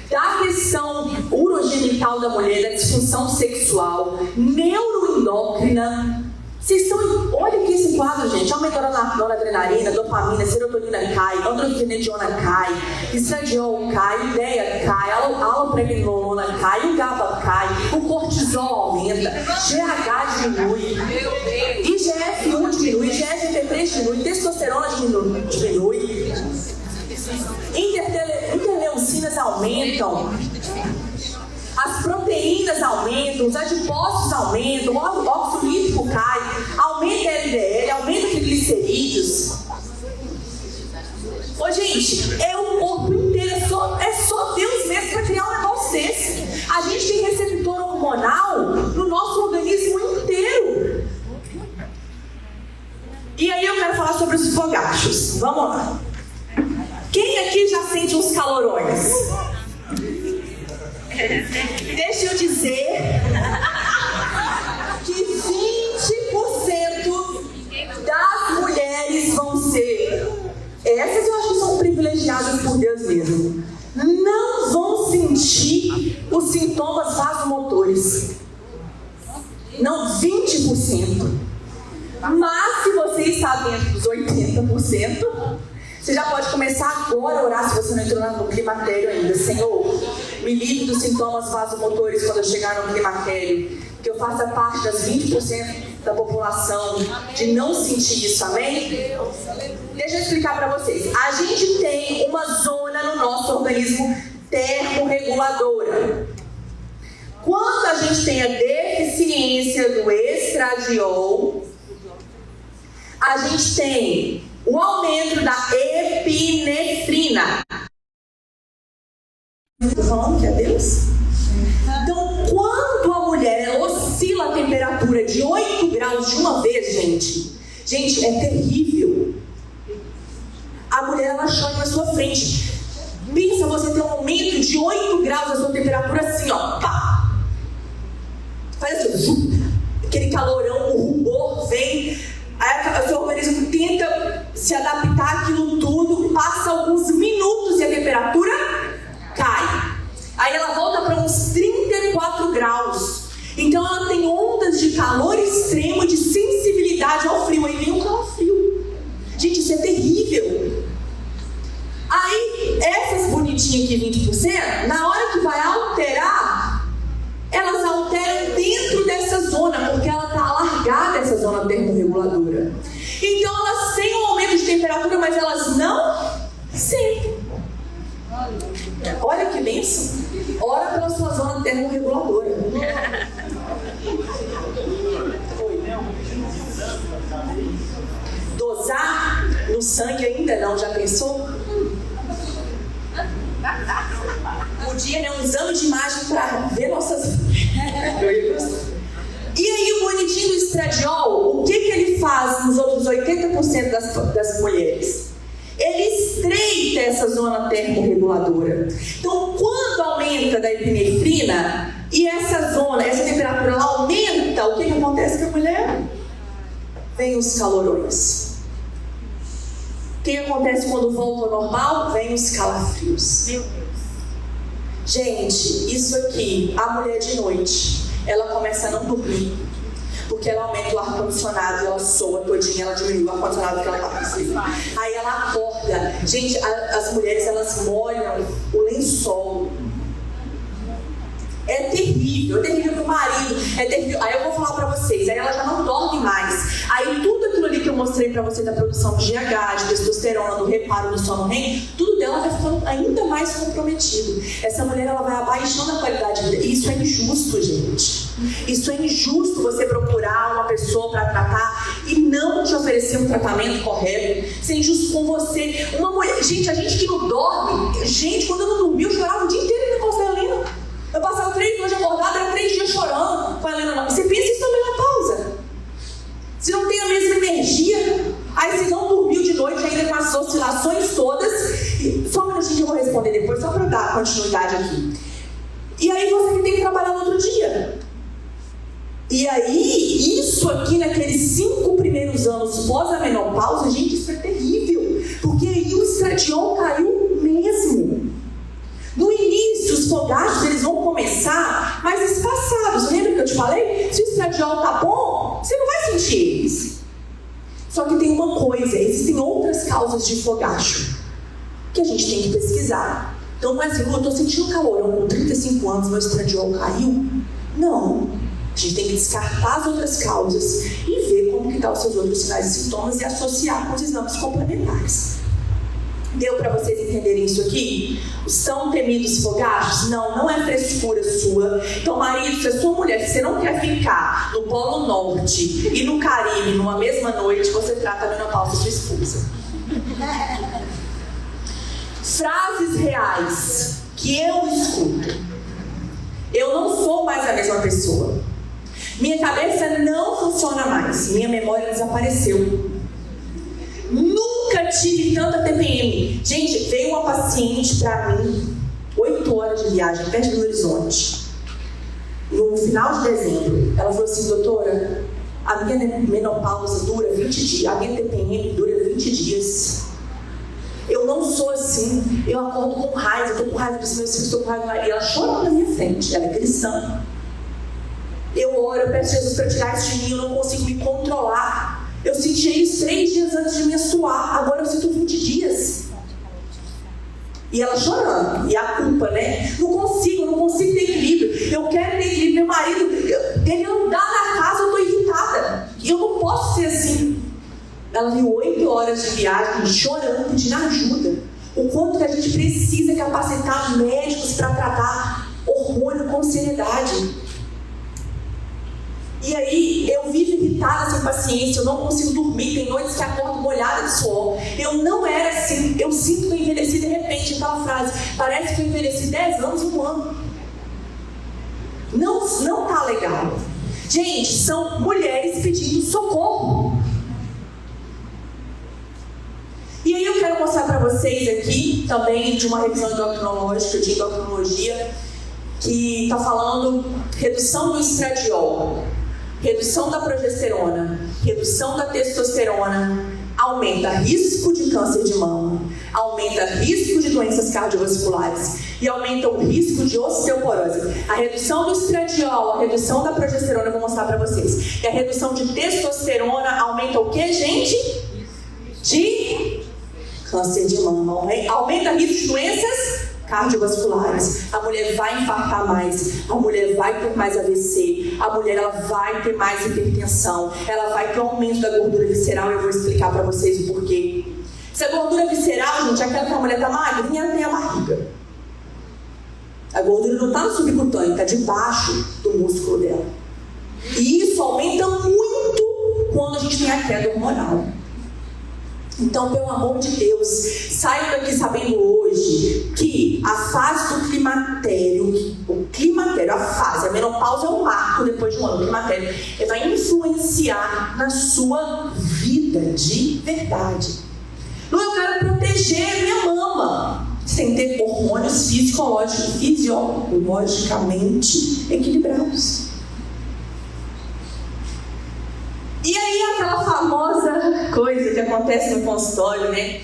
da questão urogenital da mulher, da disfunção sexual, neuroendócrina. Vocês estão... Olha aqui esse quadro, gente. Aumenta a noradrenalina, dopamina, serotonina cai, androstenediona cai, estradiol cai, ideia cai, allopregnona cai, o GABA cai, o cortisol aumenta, GH diminui, IGF-1 diminui, IGF-3 diminui, testosterona diminui, interleucinas aumentam, as proteínas aumentam, os adipócitos aumentam, o óxido nítrico cai, aumenta a LDL, aumenta os triglicerídeos. Ô gente, é o corpo inteiro, é só Deus mesmo para criar um negócio desse. A gente tem receptor hormonal no nosso organismo inteiro. Vamos lá. Quem aqui já sente uns calorões? Deixa eu dizer que 20% das mulheres vão ser, essas eu acho que são privilegiadas por Deus mesmo, não vão sentir os sintomas vasomotores. Não, 20%. Mas se você está dentro dos 80%, você já pode começar agora a orar, se você não entrou no climatério ainda. Senhor, me livre dos sintomas vasomotores quando eu chegar no climatério. Que eu faça parte das 20% da população de não sentir isso, amém? Deixa eu explicar para vocês. A gente tem uma zona no nosso organismo termorreguladora. Quando a gente tem a deficiência do estradiol, a gente tem o aumento da epinefrina. Estou falando que é Deus? Então, quando a mulher ela oscila a temperatura de 8 graus de uma vez, gente, é terrível. A mulher ela chora na sua frente. Pensa você ter um aumento de 8 graus da sua temperatura assim, ó, pá. Faz assim, aquele calorão, o rubor vem. Aí o seu organismo tenta se adaptar àquilo tudo, passa alguns minutos e a temperatura cai. Aí ela volta para uns 34 graus. Então ela tem ondas de calor extremo, de sensibilidade ao frio. Aí vem um calafrio. Gente, isso é terrível. Aí, essas bonitinhas aqui, 20%, na hora que vai alterar, elas alteram dentro dessa zona, porque ela está alargada, essa zona termorreguladora. Então elas têm um aumento de temperatura, mas elas não sentem. Olha que bênção. Ora pela sua zona termorreguladora. Dosar no sangue ainda não, já pensou? Podia, né? Um exame de imagem para ver nossas... E aí o bonitinho do estradiol, o que ele faz nos outros 80% das mulheres? Ele estreita essa zona termorreguladora. Então, quando aumenta da epinefrina e essa zona, essa temperatura ela aumenta, o que acontece com a mulher? Vem os calorões. O que acontece quando volta ao normal? Vem os calafrios. Meu Deus. Gente, isso aqui, a mulher de noite, ela começa a não dormir. Porque ela aumenta o ar-condicionado, ela soa todinha, ela diminui o ar-condicionado porque ela está com frio. Aí ela acorda. Gente, as mulheres, elas molham o lençol. É terrível pro marido, é terrível. Aí eu vou falar pra vocês, aí ela já não dorme mais. Aí tudo aquilo ali que eu mostrei pra você da produção de GH, de testosterona, do reparo do sono REM, tudo dela vai ficando ainda mais comprometido. Essa mulher, ela vai abaixando a qualidade de vida. E isso é injusto, gente. Isso é injusto, você procurar uma pessoa pra tratar e não te oferecer um tratamento correto. Isso é injusto com você. Uma mulher, gente, a gente que não dorme, gente, quando eu não dormi, eu chorava o dia inteiro no negócio da Helena. Eu passava 3 noites acordada, era 3 dias chorando com a Helena. Você pensa isso também na pausa. Se não tem a mesma energia, aí você não dormiu de noite ainda com as oscilações todas. Só um minutinho que eu vou responder depois, só para dar continuidade aqui. E aí você tem que trabalhar no outro dia. E aí, isso aqui naqueles 5 primeiros anos pós a menopausa, gente, isso é terrível. Porque aí o estradiol caiu mesmo. No início, os fogachos, eles vão começar mais espaçados. Lembra que eu te falei? Se o estradiol tá bom, você não vai sentir eles. Só que tem uma coisa, existem outras causas de fogacho que a gente tem que pesquisar. Então não é assim, eu tô sentindo calorão com 35 anos, meu estradiol caiu. Não. A gente tem que descartar as outras causas e ver como que tá os seus outros sinais e sintomas e associar com os exames complementares. Deu para vocês entenderem isso aqui? Os tão temidos fogachos? Não é frescura sua. Então, marido, se a sua mulher, se você não quer ficar no Polo Norte e no Caribe numa mesma noite, você trata a menopausa sua esposa. Frases reais que eu escuto. Eu não sou mais a mesma pessoa. Minha cabeça não funciona mais. Minha memória desapareceu. Nunca tive tanta TPM. Gente, veio uma paciente pra mim, 8 horas de viagem, perto de Belo Horizonte, no final de dezembro. Ela falou assim: doutora, a minha menopausa dura 20 dias, a minha TPM dura 20 dias. Eu não sou assim, eu acordo com raiva, eu tô com raiva dos meus filhos, estou com raiva. E ela chora na minha frente, ela é cristã. Eu oro, eu peço Jesus para tirar isso de mim, eu não consigo me controlar. Eu senti isso 3 dias antes de menstruar, agora eu sinto 20 dias. E ela chorando, e a culpa, né? Não consigo ter equilíbrio. Eu quero ter equilíbrio. Meu marido, ele não dá na casa, eu tô irritada. E eu não posso ser assim. Ela viu 8 horas de viagem, chorando, pedindo ajuda. O quanto que a gente precisa capacitar médicos para tratar hormônio com seriedade. E aí, eu vivo irritada sem paciência, eu não consigo dormir, tem noites que acordo molhada de suor. Eu não era assim, eu sinto que eu envelheci de repente, aquela frase, parece que eu envelheci 10 anos, 1 ano. Não tá legal. Gente, são mulheres pedindo socorro. E aí eu quero mostrar para vocês aqui, também de uma revisão endocrinológica, de endocrinologia, que está falando redução do estradiol, redução da progesterona, redução da testosterona, aumenta risco de câncer de mama, aumenta risco de doenças cardiovasculares e aumenta o risco de osteoporose. A redução do estradiol, a redução da progesterona, eu vou mostrar para vocês. E a redução de testosterona aumenta o que, gente? De câncer de mama. Aumenta o risco de doenças cardiovasculares. A mulher vai infartar mais, a mulher vai ter mais AVC, a mulher ela vai ter mais hipertensão, ela vai ter um aumento da gordura visceral. Eu vou explicar para vocês o porquê. Se a gordura visceral, gente, aquela que a mulher tá magrinha, ela tem a barriga. A gordura não está no subcutâneo, está debaixo do músculo dela. E isso aumenta muito quando a gente tem a queda hormonal. Então, pelo amor de Deus, saiam daqui sabendo hoje que a fase do climatério, a menopausa é um marco depois de um ano. O climatério vai influenciar na sua vida de verdade. Não, eu quero proteger minha mama. Sem ter hormônios fisiologicamente equilibrados. E aí aquela famosa coisa que acontece no consultório, né?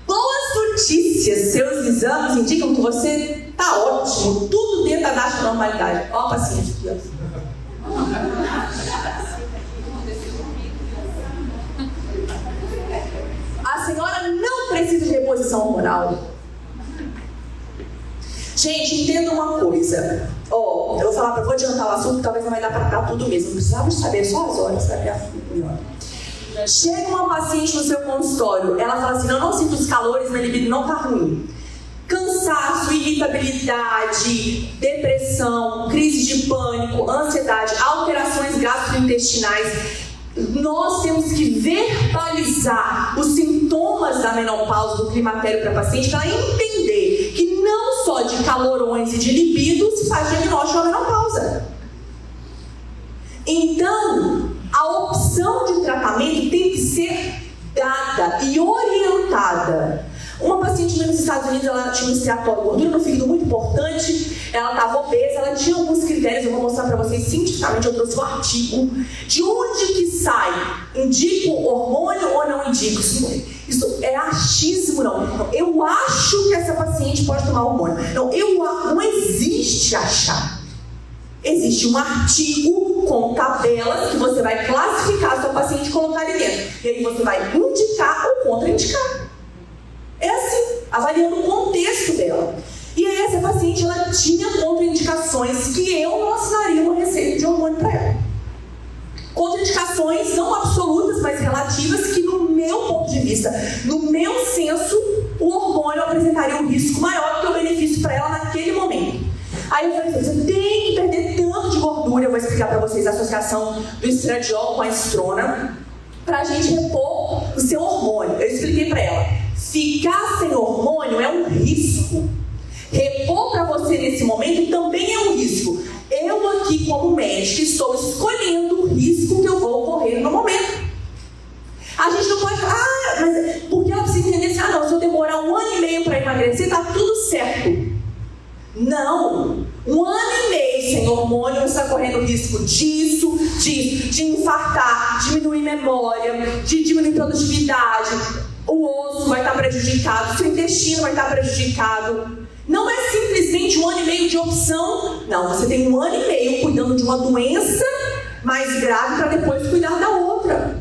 Boas notícias, seus exames indicam que você está ótimo, tudo dentro da normalidade. Ó a paciente aqui, ó. A senhora não precisa de reposição hormonal. Gente, entenda uma coisa. Eu vou falar, vou adiantar o assunto, talvez não vai dar para tratar tudo mesmo. Não precisava saber só as horas, sabe? Chega uma paciente no seu consultório, ela fala assim: eu não sinto os calores, minha libido não tá ruim. Cansaço, irritabilidade, depressão, crise de pânico, ansiedade, alterações gastrointestinais. Nós temos que verbalizar os sintomas da menopausa, do climatério para a paciente, para entender que não só de calorões e de libido se faz diagnóstico da menopausa. Então, a opção de tratamento tem que ser dada e orientada. Uma paciente nos Estados Unidos, ela tinha um esteatose, gordura no fígado muito importante, ela estava obesa, ela tinha alguns critérios, eu vou mostrar para vocês cientificamente, eu trouxe um artigo, de onde que sai, indico hormônio ou não indico? Isso é achismo, não. Eu acho que essa paciente pode tomar hormônio. Não existe achar. Existe um artigo com tabelas que você vai classificar a sua paciente e colocar ali dentro. E aí você vai indicar ou contraindicar. É assim, avaliando o contexto dela. E aí essa paciente, ela tinha contraindicações que eu não assinaria uma receita de hormônio para ela. Contraindicações não absolutas, mas relativas, que no meu ponto de vista, no meu senso, o hormônio apresentaria um risco maior do que o benefício para ela naquele momento. Aí eu falei, você tem que perder tanto de gordura, eu vou explicar para vocês a associação do estradiol com a estrona, para a gente repor o seu hormônio. Eu expliquei para ela, ficar sem hormônio é um risco. Repor para você nesse momento também é um risco. Eu aqui, como médica, estou escolhendo o risco que eu vou correr no momento. A gente não pode falar, mas porque ela precisa emagrecer, tá tudo certo. Não. 1 ano e meio sem hormônio, você está correndo risco disso, de infartar, diminuir memória, de diminuir produtividade, o osso vai estar prejudicado, seu intestino vai estar prejudicado. Não é simplesmente 1 ano e meio de opção. Não, você tem 1 ano e meio cuidando de uma doença mais grave para depois cuidar da outra.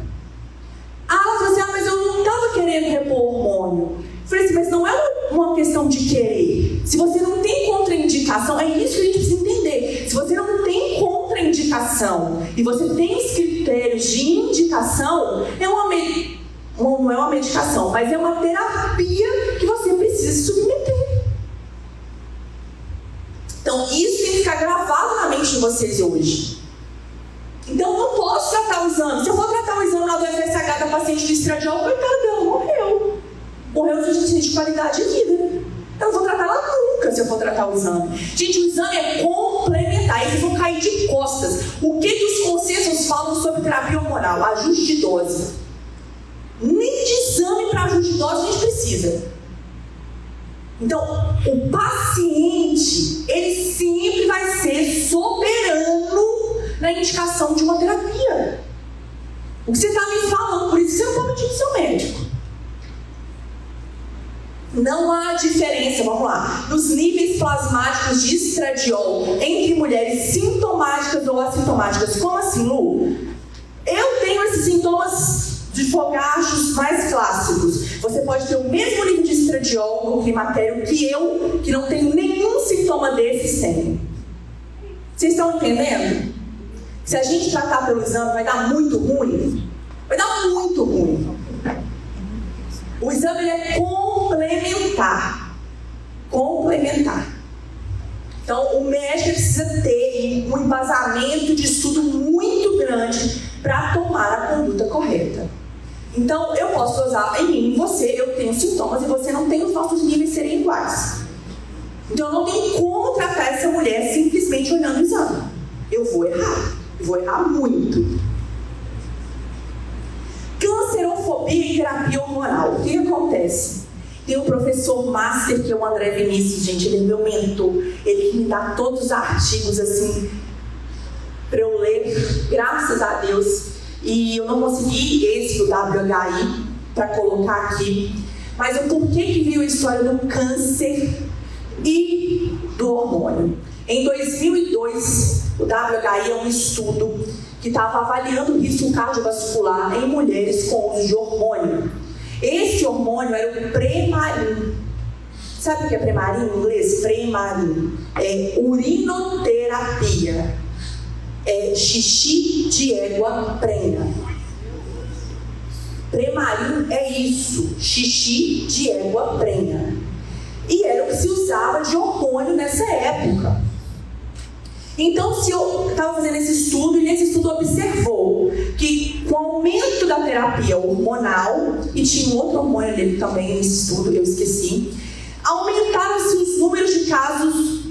Ela falou assim, mas eu não estava querendo repor hormônio. Eu falei assim, mas não é uma questão de querer. Se você não tem contraindicação, é isso que a gente precisa entender. Se você não tem contraindicação e você tem os critérios de indicação, não é uma medicação, mas é uma terapia que você precisa se submeter. Então, isso tem que ficar gravado na mente de vocês hoje. Então, eu não posso tratar o exame. Se eu for tratar o exame lá do FSH da paciente do estradiol, coitada dela, morreu. Morreu de qualidade de vida. Eu não vou tratar ela nunca se eu for tratar o exame. Gente, o exame é complementar. Eles vão cair de costas. O que os consensos falam sobre terapia hormonal? Ajuste de dose. Nem de exame para ajuste de dose a gente precisa. Então, o paciente, ele sempre vai ser soberano na indicação de uma terapia. O que você está me falando, por isso você não está mentindo seu médico. Não há diferença, vamos lá, nos níveis plasmáticos de estradiol entre mulheres sintomáticas ou assintomáticas. Como assim, Lu? Eu tenho esses sintomas de fogachos mais clássicos. Você pode ter o mesmo nível de estradiol no climatério que eu, que não tenho nenhum sintoma desses, tenho. Vocês estão entendendo? Se a gente tratar pelo exame, vai dar muito ruim. Vai dar muito ruim. O exame ele é complementar. Complementar. Então, o médico precisa ter um embasamento de estudo muito grande para tomar a conduta correta. Então, eu posso usar em mim, em você, eu tenho sintomas e você não tem, os nossos níveis serem iguais. Então, eu não tenho como tratar essa mulher simplesmente olhando o exame. Eu vou errar muito. Cancerofobia e terapia hormonal. O que acontece? Tem um professor master que é o André Vinícius, gente, ele é meu mentor. Ele me dá todos os artigos assim para eu ler, graças a Deus. E eu não consegui esse do WHI para colocar aqui. Mas o porquê que viu a história do câncer e do hormônio? Em 2002, o WHI é um estudo que estava avaliando o risco cardiovascular em mulheres com uso de hormônio. Esse hormônio era o Premarin. Sabe o que é Premarin em inglês? Premarin. É urinoterapia. É xixi de égua prenha. Premarin é isso. Xixi de égua prenha. E era o que se usava de hormônio nessa época. Então, se eu estava fazendo esse estudo, e nesse estudo observou que com o aumento da terapia hormonal, e tinha um outro hormônio dele também nesse estudo, eu esqueci, aumentaram-se os números de casos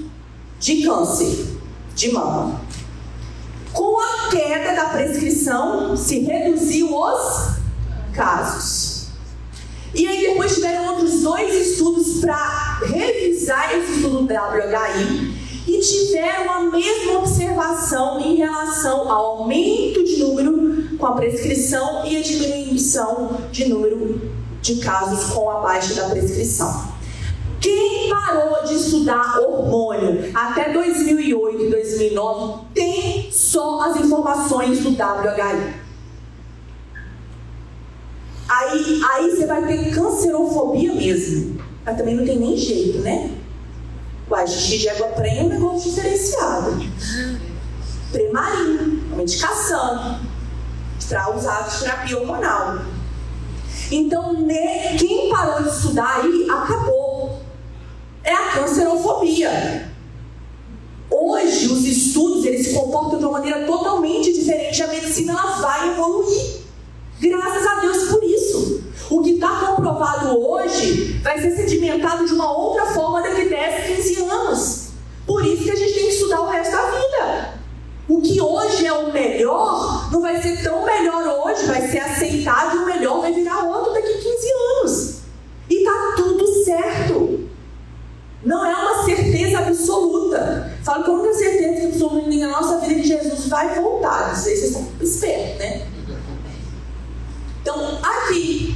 de câncer de mama. Com a queda da prescrição, se reduziu os casos. E aí depois tiveram outros 2 estudos para revisar esse estudo do WHI, e tiveram a mesma observação em relação ao aumento de número com a prescrição e a diminuição de número de casos com a baixa da prescrição. Quem parou de estudar hormônio até 2008 e 2009 tem só as informações do WHI. Aí você vai ter cancerofobia mesmo. Mas também não tem nem jeito, né? Uai, xixi de égua prenha é um negócio diferenciado. Premarin, uma medicação para usar de terapia hormonal. Então, quem parou de estudar aí, acabou. É a cancerofobia. Hoje, os estudos, eles se comportam de uma maneira totalmente diferente. A medicina, ela vai evoluir. Graças a Deus por isso. O que está comprovado hoje vai ser sedimentado de uma outra forma daqui a 10, 15 anos. Por isso que a gente tem que estudar o resto da vida. O que hoje é o melhor, não vai ser tão melhor hoje, vai ser aceitado e o melhor vai virar outro daqui a 15 anos. E está tudo certo. Não é uma certeza absoluta. Falo com muita certeza que absoluta na nossa vida que Jesus vai voltar. Vocês estão espertos, né? Então, aqui,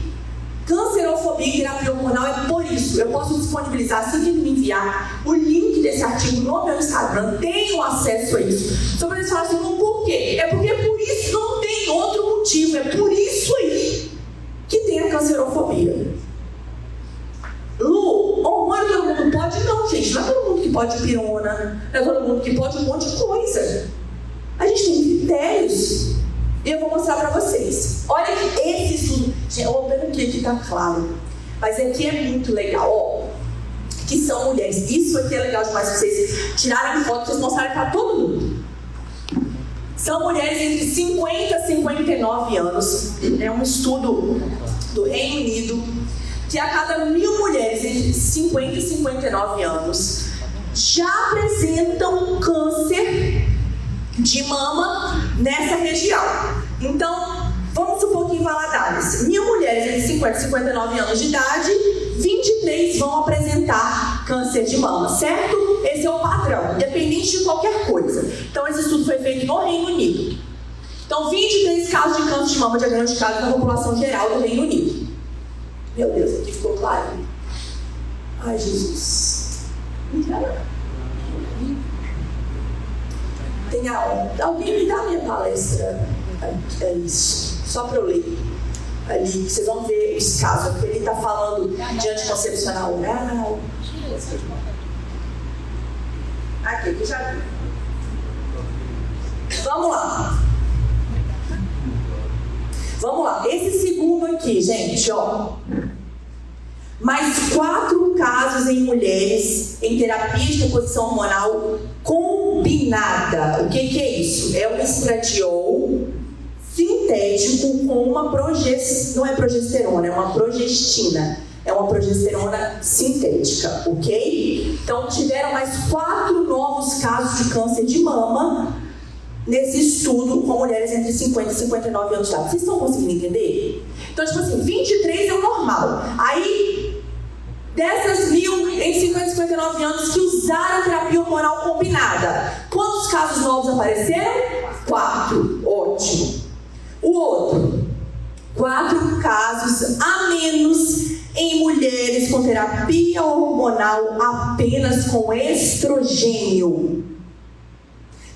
cancerofobia e terapia hormonal é por isso. Eu posso disponibilizar, assim que me enviar, o link desse artigo no meu Instagram. Tenham acesso a isso. Sobre eles falam assim, não, por quê? É porque por isso não tem outro motivo. É por isso aí que tem a cancerofobia. Lu, hormônio todo mundo pode? Não, gente. Não é todo mundo que pode pirona. Não é todo mundo que pode um monte de coisa. A gente tem critérios. E eu vou mostrar pra vocês. Olha que esse estudo... Gente, eu vou ver aqui tá claro. Mas aqui é muito legal. Ó, que são mulheres. Isso aqui é legal demais pra vocês tirarem foto, vocês mostrarem pra todo mundo. São mulheres entre 50 e 59 anos. É um estudo do Reino Unido, que a cada 1.000 mulheres entre 50 e 59 anos já apresentam câncer de mama nessa região. Então, vamos supor que em Valadares, 1.000 mulheres entre 50 e 59 anos de idade, 23 vão apresentar câncer de mama, certo? Esse é o padrão, independente de qualquer coisa. Então, esse estudo foi feito no Reino Unido. Então, 23 casos de câncer de mama diagnosticados na população geral do Reino Unido. Meu Deus, aqui ficou claro? Ai, Jesus. Tem alguém me dá a minha palestra? É isso. Só para eu ler. Ali, vocês vão ver os casos. Porque ele está falando de anticoncepcional oral. Aqui, que já vi. Vamos lá. Vamos lá. Esse segundo aqui, gente, ó. Mais 4 casos em mulheres em terapia de reposição hormonal combinada. O que é isso? É um estradiol sintético com uma não é progesterona, é uma progestina. É uma progesterona sintética, ok? Então, tiveram mais 4 novos casos de câncer de mama nesse estudo com mulheres entre 50 e 59 anos de idade. Vocês estão conseguindo entender? Então, tipo assim, 23 é o normal. Aí, dessas 1.000 em 50 e 59 anos que usaram terapia hormonal combinada, quantos casos novos apareceram? 4. Ótimo. O outro, 4 casos a menos em mulheres com terapia hormonal apenas com estrogênio.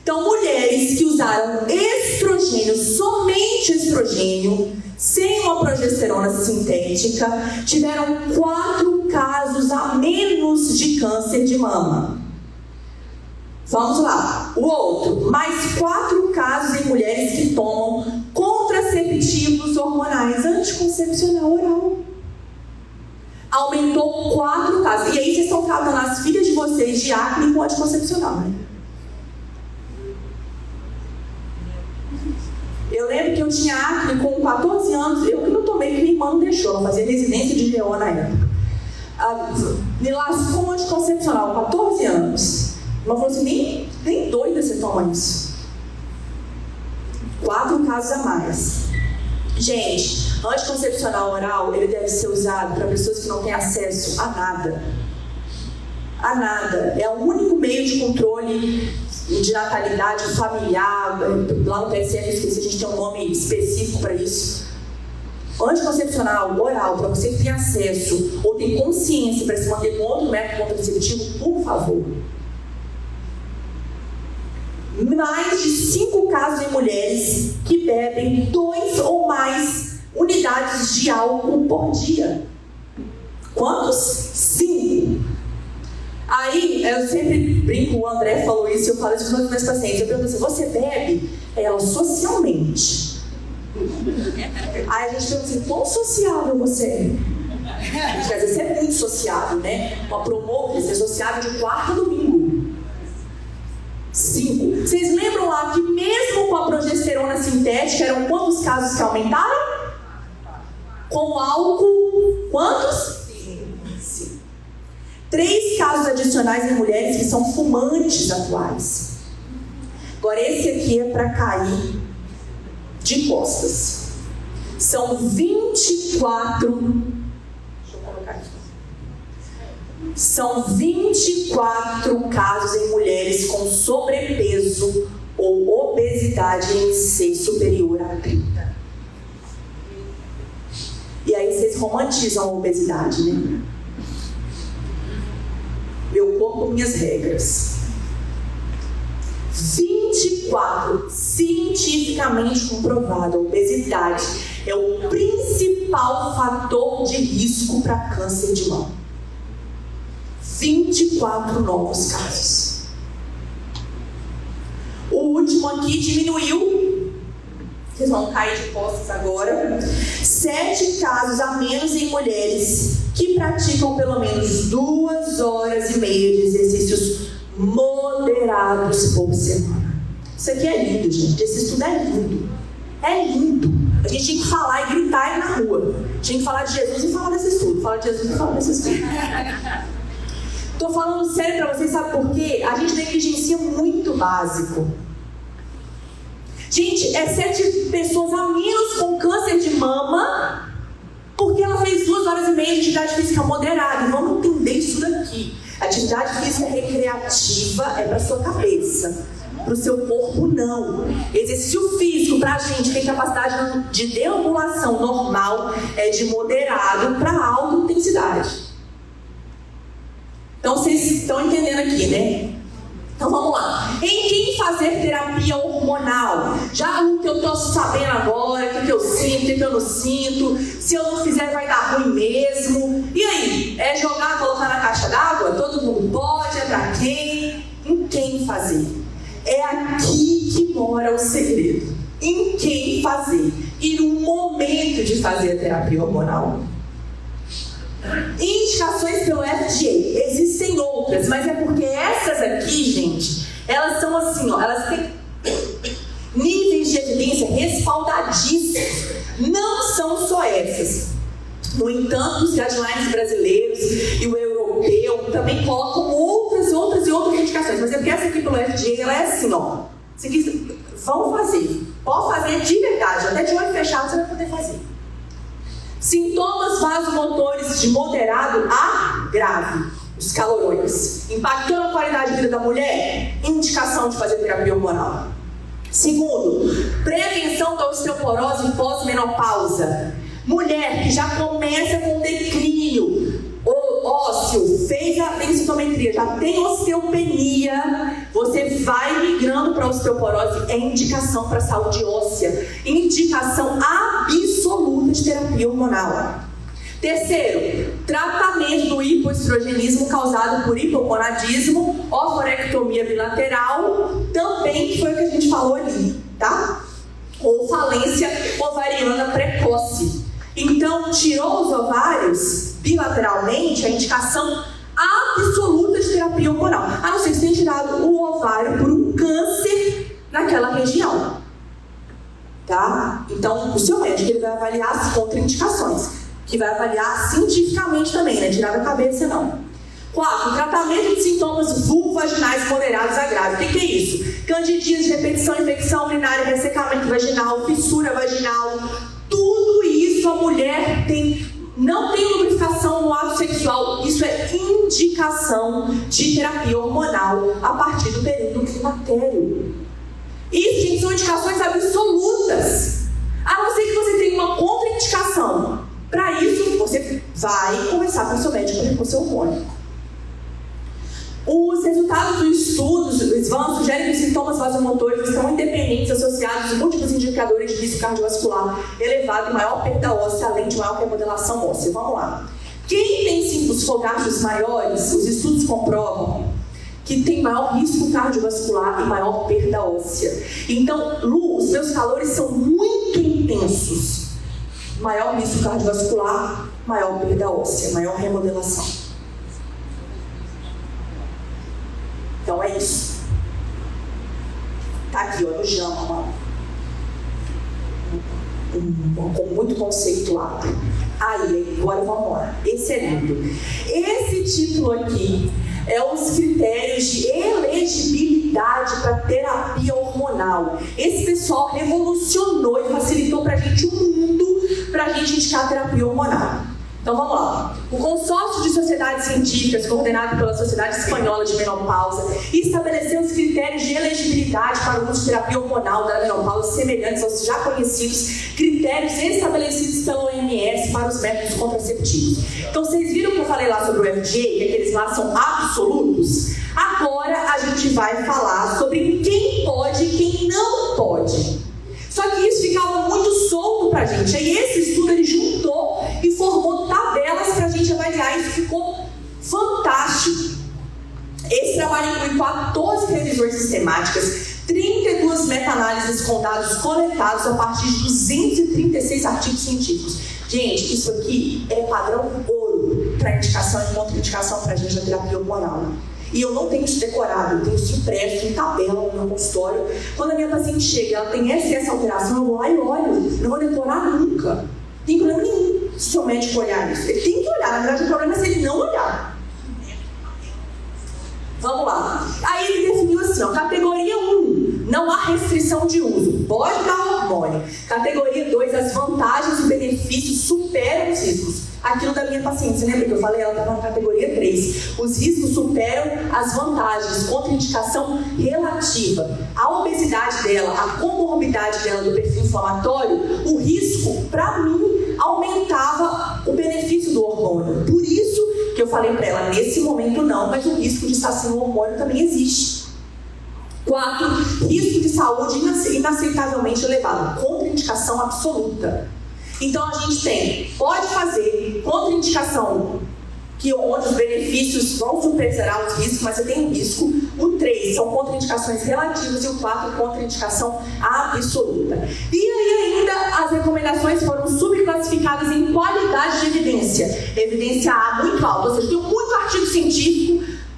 Então, mulheres que usaram estrogênio, somente estrogênio, sem uma progesterona sintética, tiveram 4 casos a menos de câncer de mama. Vamos lá. O outro, mais 4 casos em mulheres que tomam contraceptivos hormonais, anticoncepcional oral. Aumentou 4 casos. E aí vocês estão tratando as filhas de vocês de acne com anticoncepcional, né? Eu lembro que eu tinha acne com 14 anos, eu que não tomei, que minha irmã não deixou, ela fazia residência de GO na época. Me lascou com anticoncepcional, 14 anos. Ela falou assim, nem doida você toma isso. 4 casos a mais. Gente, anticoncepcional oral, ele deve ser usado para pessoas que não têm acesso a nada. A nada. É o único meio de controle de natalidade familiar. Lá no PSF, eu esqueci, a gente tem um nome específico para isso. Anticoncepcional oral, para você que tem acesso ou tem consciência para se manter com outro método contraceptivo, por favor. Mais de 5 casos em mulheres que bebem 2 ou mais unidades de álcool por dia. Quantos? 5. Aí, eu sempre brinco, o André falou isso, eu falo isso com os meus pacientes. Eu pergunto assim, você bebe? Ela, socialmente. Aí a gente pergunta assim, quão sociável você é? Quer dizer, você é muito sociável, né? Uma promotora, você é sociável de quarta a domingo. 5. Vocês lembram lá que mesmo com a progesterona sintética, eram quantos casos que aumentaram? Com o álcool, quantos? 5. 3 casos adicionais em mulheres que são fumantes atuais. Agora esse aqui é para cair de costas. São 24. Deixa eu colocar aqui. são 24 casos em mulheres com sobrepeso ou obesidade em IMC superior a 30. E aí vocês romantizam a obesidade, né? Meu corpo, minhas regras. 24, cientificamente comprovado, a obesidade é o principal fator de risco para câncer de mama. 24 novos casos. O último aqui diminuiu. Vocês vão cair de costas agora. 7 casos a menos em mulheres que praticam pelo menos 2 horas e meia de exercícios moderados por semana. Isso aqui é lindo, gente. Esse estudo é lindo. É lindo. A gente tinha que falar e gritar ele na rua. Tinha que falar de Jesus e falar desse estudo. Falar de Jesus e falar desse estudo. Tô falando sério pra vocês, sabe por quê? A gente negligencia muito o básico. Gente, é 7 pessoas a menos com câncer de mama porque ela fez 2 horas e meia de atividade física moderada. E vamos entender isso daqui. Atividade física recreativa é para sua cabeça, para o seu corpo não. Exercício físico para a gente que tem capacidade de deambulação normal é de moderado para alta intensidade. Então vocês estão entendendo aqui, né? Então vamos lá. Em quem fazer terapia hormonal? Já o que eu estou sabendo agora, o que eu sinto, o que eu não sinto. Se eu não fizer vai dar ruim mesmo. E aí? É jogar, colocar na caixa d'água? Todo mundo pode? É pra quem? Em quem fazer? É aqui que mora o segredo. Em quem fazer? E no momento de fazer a terapia hormonal. Indicações pelo FDA. Existem outras, mas é porque essas aqui, gente, elas são assim, ó, elas têm níveis de evidência respaldadíssimos. Não são só essas. No entanto, os guidelines brasileiros e o europeu também colocam outras indicações. Mas é porque essa aqui pelo FDA, ela é assim, ó. Isso aqui, vão fazer. Pode fazer de verdade. Até de olho fechado você vai poder fazer. Sintomas vasomotores de moderado a grave, os calorões. Impactando a qualidade de vida da mulher? Indicação de fazer terapia hormonal. Segundo, prevenção da osteoporose pós-menopausa. Mulher que já começa com declínio ósseo, fez a densitometria, já tem osteopenia, você vai migrando para a osteoporose, é indicação para a saúde óssea, indicação absoluta de terapia hormonal. Terceiro, tratamento do hipoestrogenismo causado por hipogonadismo, ovarectomia bilateral, também que foi o que a gente falou ali, tá? Ou falência ovariana precoce. Então, tirou os ovários bilateralmente, a indicação absoluta de terapia hormonal. A não ser que você tenha tirado o ovário por um câncer naquela região. Tá? Então, o seu médico ele vai avaliar as contraindicações, que vai avaliar cientificamente também, né? Tirar da cabeça não. 4. Tratamento de sintomas vulvovaginais moderados a grave. O que é isso? Candidíase, repetição, infecção urinária, ressecamento vaginal, fissura vaginal. Tudo isso a mulher não tem lubrificação no ato sexual. Isso é indicação de terapia hormonal a partir do período climatério. Isso, gente, são indicações absolutas. A não ser que você tenha uma contraindicação. Para isso, você vai conversar com o seu médico para repor seu hormônio. Os resultados dos estudos, os SVAN, sugerem que os sintomas vasomotores estão independentes, associados a múltiplos indicadores de risco cardiovascular elevado e maior perda óssea, além de maior remodelação óssea. Vamos lá. Quem tem símbolos fogachos maiores, os estudos comprovam que tem maior risco cardiovascular e maior perda óssea. Então, Lu, os seus calores são muito intensos. Maior risco cardiovascular, maior perda óssea, maior remodelação. Então é isso. Tá aqui, ó, no JAMA, muito conceituado. Aí, agora vamos lá. Esse é lindo. Esse título aqui é os critérios de elegibilidade para terapia hormonal. Esse pessoal revolucionou e facilitou para a gente o mundo para a gente indicar terapia hormonal. Então vamos lá. O Consórcio de Sociedades Científicas, coordenado pela Sociedade Espanhola de Menopausa, estabeleceu os critérios de elegibilidade para o uso de terapia hormonal da menopausa semelhantes aos já conhecidos critérios estabelecidos pela OMS para os métodos contraceptivos. Então vocês viram que eu falei lá sobre o FDA, que aqueles lá são absolutos? Agora a gente vai falar sobre quem pode e quem não pode. Só que isso ficava muito solto pra gente. Aí esse estudo ele juntou e formou tabelas pra gente avaliar. Isso ficou fantástico. Esse trabalho inclui 14 revisões sistemáticas, 32 meta-análises com dados coletados a partir de 236 artigos científicos. Gente, isso aqui é padrão ouro para indicação e contraindicação pra gente na terapia hormonal. E eu não tenho isso decorado, eu tenho isso impresso em tabela no meu consultório. Quando a minha paciente chega e ela tem essa alteração, eu vou lá e olho. Não vou decorar nunca. Não tem problema nenhum se o seu médico olhar isso. Ele tem que olhar, na verdade o problema é se ele não olhar. Vamos lá. Aí ele definiu assim, ó, categoria 1, não há restrição de uso. Pode dar hormônio. Categoria 2, as vantagens e benefícios superam os riscos. Aquilo da minha paciente, você lembra que eu falei? Ela estava na categoria 3. Os riscos superam as vantagens, contraindicação relativa. A obesidade dela, a comorbidade dela do perfil inflamatório, o risco, para mim, aumentava o benefício do hormônio. Por isso que eu falei para ela, nesse momento não, mas o risco de estar sem o hormônio também existe. 4, risco de saúde inaceitavelmente elevado, contraindicação absoluta. Então a gente tem, pode fazer contraindicação, onde os benefícios vão superar os riscos, mas você tem um risco. O 3 são contraindicações relativas e o 4 contraindicação absoluta. E aí ainda as recomendações foram subclassificadas em qualidade de evidência. Evidência A muito alta, ou seja, tem muito artigo científico.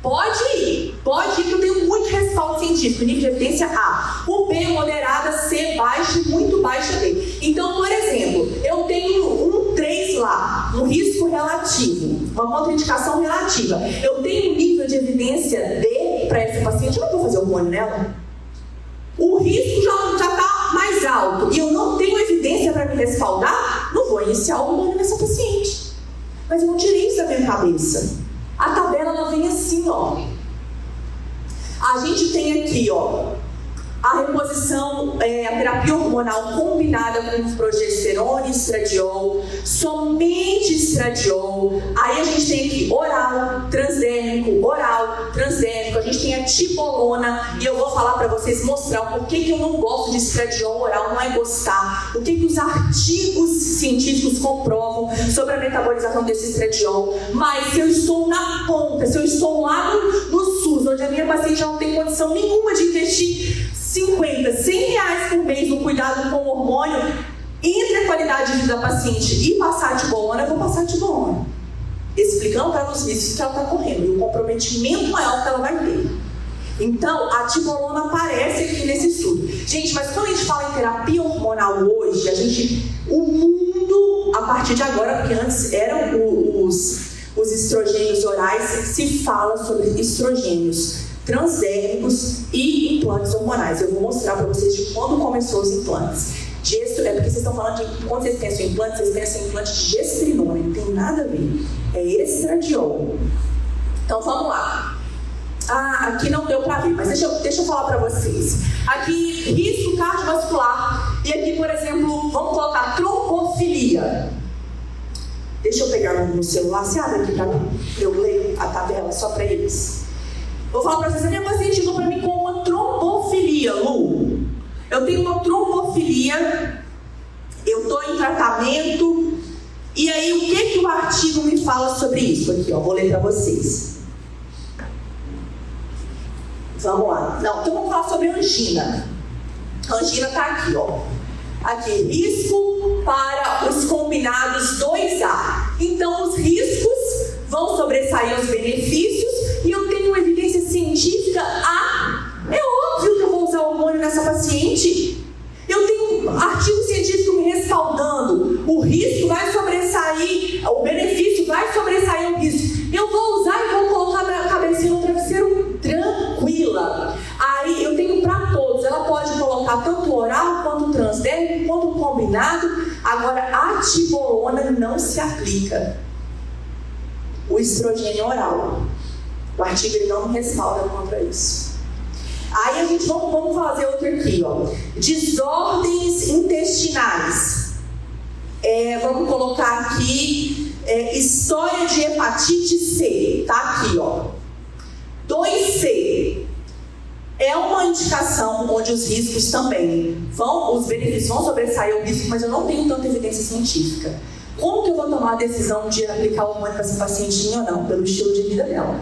Pode ir, que eu tenho muito respaldo científico, nível de evidência A. O B moderada, C baixa e muito baixa D. Então, por exemplo, eu tenho um 3 lá, um risco relativo, uma contraindicação relativa. Eu tenho um nível de evidência D para essa paciente, eu não vou fazer hormônio nela. O risco já está mais alto e eu não tenho evidência para me respaldar, não vou iniciar o hormônio nessa paciente. Mas eu não tirei isso da minha cabeça. A tabela ela vem assim, ó. A gente tem aqui, ó, a reposição, a terapia hormonal combinada com progesterona e estradiol, somente estradiol. Aí a gente tem aqui oral, transdérmico, a gente tem a tibolona, e eu vou falar para vocês, mostrar o porquê que eu não gosto de estradiol oral, não é gostar, o que os artigos científicos comprovam sobre a metabolização desse estradiol. Mas se eu estou na ponta, se eu estou lá no SUS, onde a minha paciente não tem condição nenhuma de investir 50, 100 reais por mês no cuidado com o hormônio, entre a qualidade de vida da paciente e passar a tibolona, eu vou passar a tibolona, explicando para ela os riscos que ela está correndo e o comprometimento maior que ela vai ter. Então, a tibolona aparece aqui nesse estudo. Gente, mas quando a gente fala em terapia hormonal hoje, o mundo, a partir de agora, porque antes eram os estrogênios orais, se fala sobre estrogênios transdérmicos e implantes hormonais. Eu vou mostrar para vocês de quando começou os implantes. É porque vocês estão falando de, quando vocês pensam em implantes, vocês pensam em implante de gestrinona, não tem nada a ver. É estradiol. Então vamos lá. Aqui não deu para ver, mas deixa eu falar para vocês. Aqui, risco cardiovascular. E aqui, por exemplo, vamos colocar trombofilia. Deixa eu pegar no celular, você abre aqui para mim, para eu ler a tabela só para eles. Vou falar para vocês, a minha paciente chegou para mim com uma trombofilia, Lu. Eu tenho uma trombofilia, eu estou em tratamento, e aí o que o artigo me fala sobre isso? Aqui, ó, vou ler para vocês. Vamos lá. Não, então vamos falar sobre angina. A angina está aqui, ó. Aqui, risco para os combinados 2A. Então, os riscos vão sobressair os benefícios e eu tenho evidência científica A. É óbvio que eu vou usar hormônio nessa paciente. Eu tenho artigo científico me respaldando. O risco vai sobressair, o benefício vai sobressair o risco. Eu vou usar e vou colocar minha cabecinha no travesseiro tranquila. Aí eu tenho para todos. Ela pode colocar tanto oral, quanto transdérmico, quanto combinado. Agora, a tibolona não se aplica. o estrogênio oral. O artigo ele não me respalda contra isso. Aí a gente vamos fazer outro aqui, ó. Desordens intestinais. Vamos colocar aqui história de hepatite C. Tá aqui, ó. 2C. É uma indicação onde os riscos também os benefícios vão sobressair o risco, mas eu não tenho tanta evidência científica. Como que eu vou tomar a decisão de aplicar o hormônio para essa paciente ou não? Pelo estilo de vida dela.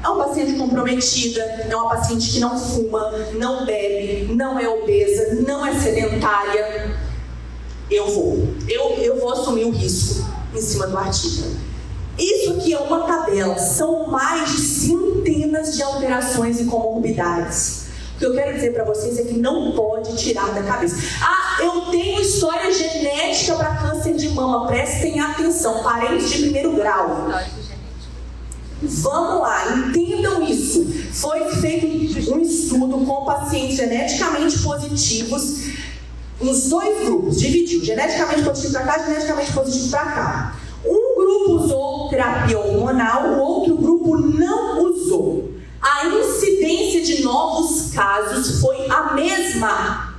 É uma paciente comprometida, é uma paciente que não fuma, não bebe, não é obesa, não é sedentária. Eu vou assumir o risco em cima do artigo. Isso aqui é uma tabela, são mais de centenas de alterações e comorbidades. O que eu quero dizer para vocês é que não pode tirar da cabeça. Eu tenho história genética para câncer de mama, prestem atenção, parentes de primeiro grau. Vamos lá, entendam isso. Foi feito um estudo com pacientes geneticamente positivos, nos dois grupos, dividiu, geneticamente positivo para cá, geneticamente positivo para cá. Um grupo usou terapia hormonal, o outro grupo não usou. A incidência de novos casos foi a mesma.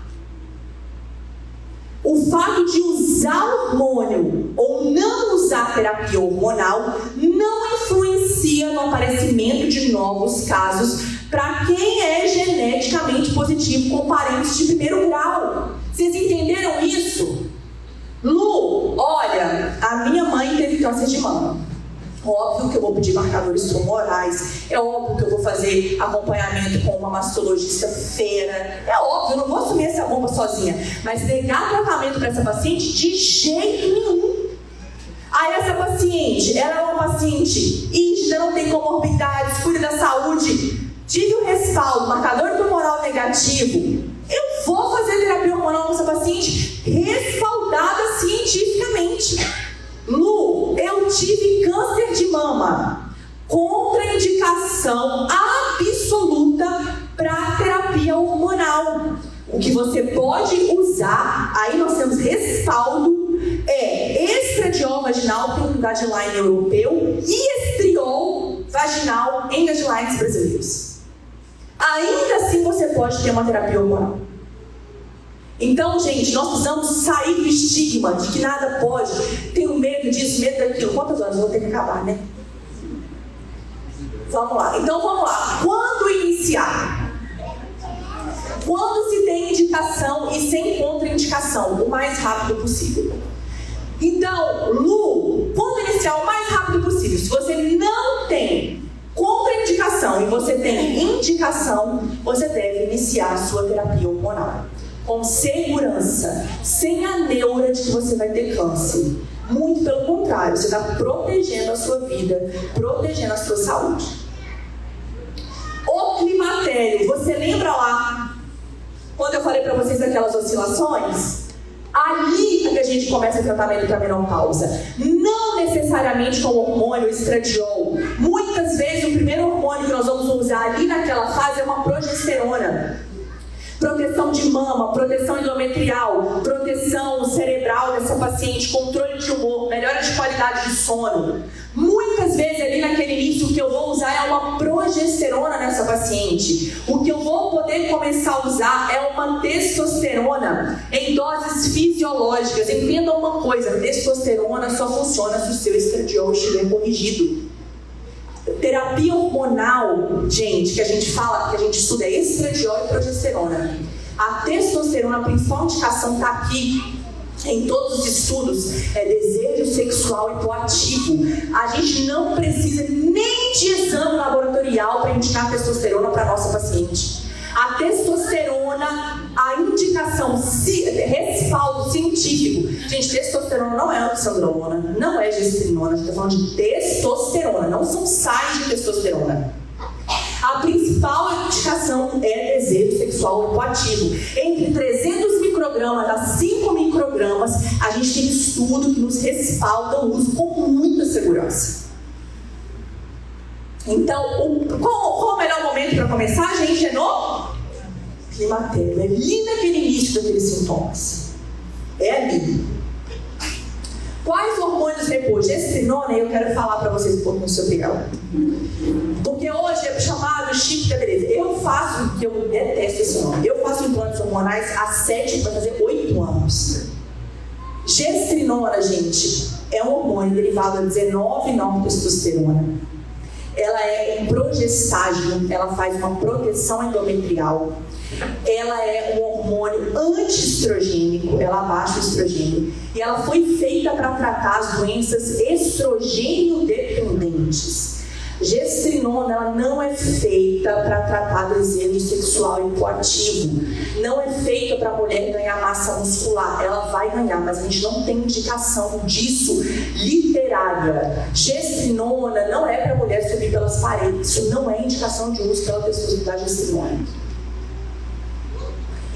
O fato de usar hormônio ou não usar terapia hormonal não influencia no aparecimento de novos casos para quem é geneticamente positivo com parentes de primeiro grau. Vocês entenderam isso? Lu, olha, a minha mãe teve câncer de mama. Óbvio que eu vou pedir marcadores tumorais, é óbvio que eu vou fazer acompanhamento com uma mastologista fera, é óbvio, eu não vou assumir essa bomba sozinha, mas negar tratamento para essa paciente de jeito nenhum. Aí essa paciente, ela é uma paciente rígida, não tem comorbidades, cuida da saúde, tive o respaldo, marcador tumoral negativo, eu vou fazer terapia hormonal com essa paciente respaldada cientificamente. Lu, eu tive câncer de mama, contraindicação absoluta para terapia hormonal. O que você pode usar, aí nós temos respaldo, estradiol vaginal para um guideline europeu e estriol vaginal em guidelines brasileiros. Ainda assim você pode ter uma terapia hormonal. Então, gente, nós precisamos sair do estigma de que nada pode. Tenho medo disso, medo daquilo. Quantas horas eu vou ter que acabar, né? Vamos lá. Então, vamos lá. Quando iniciar? Quando se tem indicação e sem contraindicação? O mais rápido possível. Então, Lu, quando iniciar o mais rápido possível? Se você não tem contraindicação e você tem indicação, você deve iniciar a sua terapia hormonal. Com segurança, sem a neura de que você vai ter câncer. Muito pelo contrário, você está protegendo a sua vida, protegendo a sua saúde. O climatério, você lembra lá, quando eu falei para vocês daquelas oscilações? Ali é que a gente começa o tratamento para menopausa. Não necessariamente com o hormônio estradiol. Muitas vezes o primeiro hormônio que nós vamos usar ali naquela fase é uma progesterona. Proteção de mama, proteção endometrial, proteção cerebral dessa paciente, controle de humor, melhora de qualidade de sono. Muitas vezes ali naquele início o que eu vou usar é uma progesterona nessa paciente. O que eu vou poder começar a usar é uma testosterona em doses fisiológicas. Entendam uma coisa, testosterona só funciona se o seu estradiol estiver corrigido. Terapia hormonal, gente, que a gente fala, que a gente estuda é estradiol e progesterona. A testosterona, a principal indicação está aqui em todos os estudos, é desejo sexual hipoativo. A gente não precisa nem de exame laboratorial para indicar testosterona para a nossa paciente. A testosterona, a indicação, respaldo científico. Gente, testosterona não é oxandrolona, não é gestrinona, a gente está falando de testosterona, não são sais de testosterona. A principal indicação é desejo sexual hipoativo. Entre 300 microgramas a 5 microgramas, a gente tem estudo que nos respalda o uso com muita segurança. Então, qual o melhor momento para começar, gente? É no climatério. É ali naquele início daqueles sintomas. É ali. Quais hormônios repor? Gestrinona, eu quero falar para vocês um pouquinho sobre ela. Porque hoje é chamado chip da beleza. Eu faço, que eu detesto esse nome, eu faço implantes hormonais há 7, vai fazer 8 anos. Gestrinona, gente, é um hormônio derivado da 19-nortestosterona. Ela é um progestágeno, ela faz uma proteção endometrial. Ela é um hormônio antiestrogênico, ela abaixa o estrogênio. E ela foi feita para tratar as doenças estrogênio dependentes. Gestrinona, ela não é feita para tratar desejo sexual hipoativo. Não é feita para a mulher ganhar massa muscular. Ela vai ganhar, mas a gente não tem indicação disso literária. Gestrinona não é para a mulher subir pelas paredes. Isso não é indicação de uso pela pessoa da gestrinona.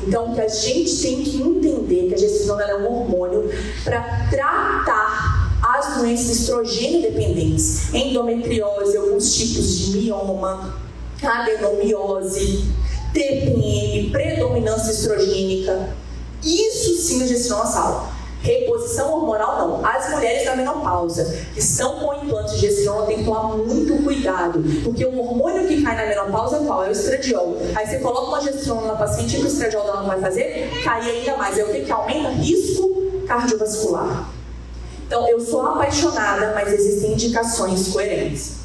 Então, o que a gente tem que entender que a gestrinona é um hormônio para tratar as doenças estrogênio dependentes, endometriose, alguns tipos de mioma, adenomiose, TPM, predominância estrogênica. Isso sim a gestrinona salva. Reposição hormonal não. As mulheres da menopausa que estão com implantes de gestrinona têm que tomar muito cuidado, porque o hormônio que cai na menopausa é qual? É o estradiol. Aí você coloca uma gestrinona na paciente e o estradiol dela não vai fazer? Cair ainda mais. É o que aumenta risco cardiovascular. Então, eu sou apaixonada, mas existem indicações coerentes.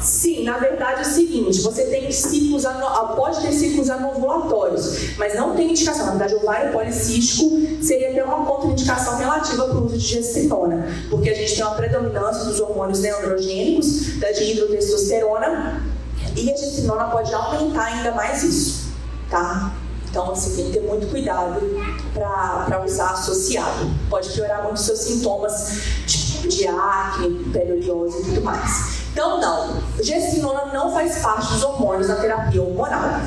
Sim, na verdade é o seguinte, você tem ciclos, pode ter ciclos anovulatórios, mas não tem indicação. Na verdade, o ovário policístico seria até uma contraindicação relativa para o uso de gestrinona, porque a gente tem uma predominância dos hormônios neandrogênicos, da dihidrotestosterona, e a gestrinona pode aumentar ainda mais isso, tá? Então, assim, tem que ter muito cuidado para usar associado. Pode piorar muito os seus sintomas de acne, pele oleosa e tudo mais. Então, não. Gestrinona não faz parte dos hormônios na terapia hormonal.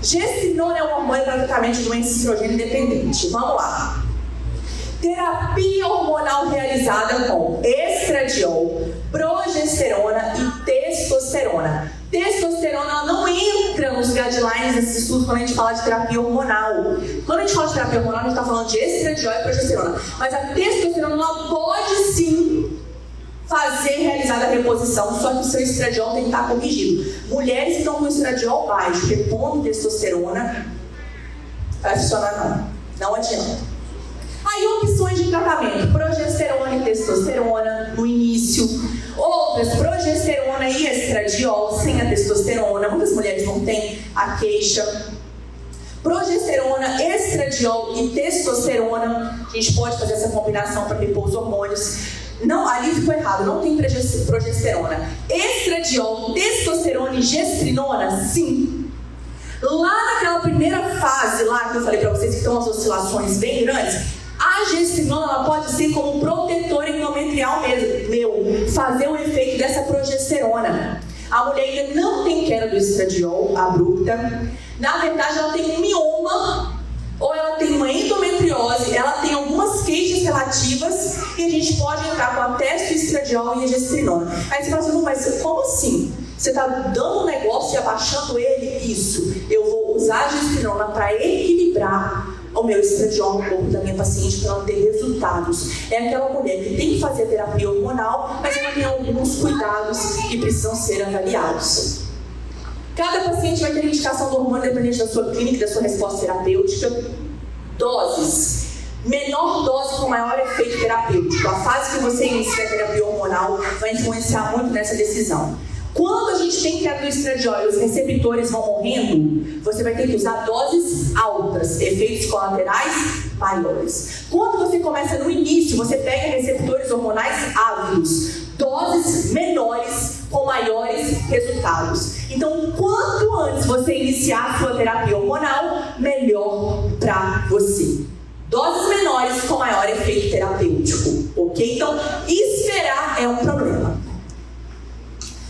Gestrinona é um hormônio para tratamento de doença estrogênio dependente. Vamos lá. Terapia hormonal realizada com estradiol, progesterona e testosterona. Testosterona ela não entra nos guidelines desses estudos quando a gente fala de terapia hormonal. Quando a gente fala de terapia hormonal, a gente está falando de estradiol e progesterona. Mas a testosterona ela pode sim realizar a reposição, só que o seu estradiol tem que estar corrigido. Mulheres que estão com estradiol baixo, repondo testosterona, vai funcionar não adianta. Aí opções de tratamento, progesterona e testosterona no início, outras progesterona e estradiol sem a testosterona, muitas mulheres não têm a queixa. Progesterona, estradiol e testosterona, a gente pode fazer essa combinação para repor os hormônios. Não, ali ficou errado, não tem progesterona. Estradiol, testosterona e gestrinona, sim. Lá naquela primeira fase, lá que eu falei para vocês que estão as oscilações bem grandes, a gestrinona ela pode ser como um protetor endometrial mesmo, fazer o efeito dessa progesterona. A mulher ainda não tem queda do estradiol abrupta, na verdade ela tem um mioma, ou ela tem uma endometriose, ela tem algumas queixas relativas e a gente pode entrar com a testoestradiol e a gestrinona. Aí você fala assim, mas como assim? Você está dando um negócio e abaixando ele? Isso. Eu vou usar a gestrinona para equilibrar o meu estradiol no corpo da minha paciente para ela ter resultados. É aquela mulher que tem que fazer terapia hormonal, mas ela tem alguns cuidados que precisam ser avaliados. Cada paciente vai ter indicação do hormônio dependente da sua clínica e da sua resposta terapêutica. Doses. Menor dose com maior efeito terapêutico. A fase que você inicia a terapia hormonal vai influenciar muito nessa decisão. Quando a gente tem queda do estradiol e os receptores vão morrendo, você vai ter que usar doses altas, efeitos colaterais maiores. Quando você começa no início, você pega receptores hormonais ávidos, doses menores com maiores resultados. Então, quanto antes você iniciar a sua terapia hormonal, melhor para você. Doses menores com maior efeito terapêutico, ok? Então, esperar é um problema.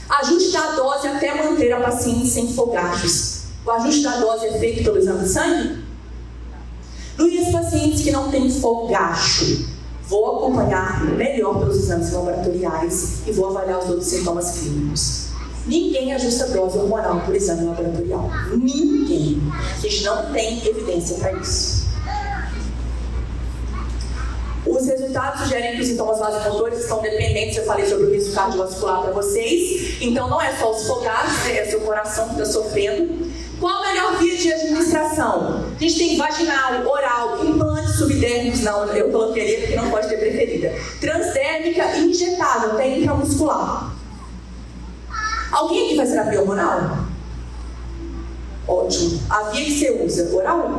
Ajuste da dose até manter a paciente sem fogachos. O ajuste da dose é feito pelo exame de sangue? E os pacientes que não têm fogacho, vou acompanhar melhor pelos exames laboratoriais e vou avaliar os outros sintomas clínicos. Ninguém ajusta a dose hormonal por exame laboratorial. Ninguém. A gente não tem evidência para isso. Os resultados sugerem que os sintomas vasomotores estão dependentes. Eu falei sobre o risco cardiovascular para vocês. Então não é só os fogados, né? É seu coração que está sofrendo. Qual a melhor via de administração? A gente tem vaginal, oral, implantes subdérmicos. Não, eu coloquei ali porque não pode ter preferida. Transdérmica e injetável, até intramuscular. Alguém aqui faz terapia hormonal? Ótimo. A via que você usa, oral?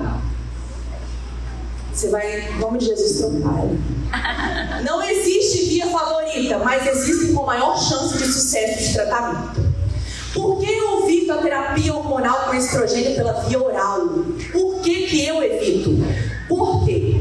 Você vai, em nome de Jesus, trocar ela. Não existe via favorita, mas existem com maior chance de sucesso de tratamento. Por que eu evito a terapia hormonal com estrogênio pela via oral? Por que eu evito? Por quê?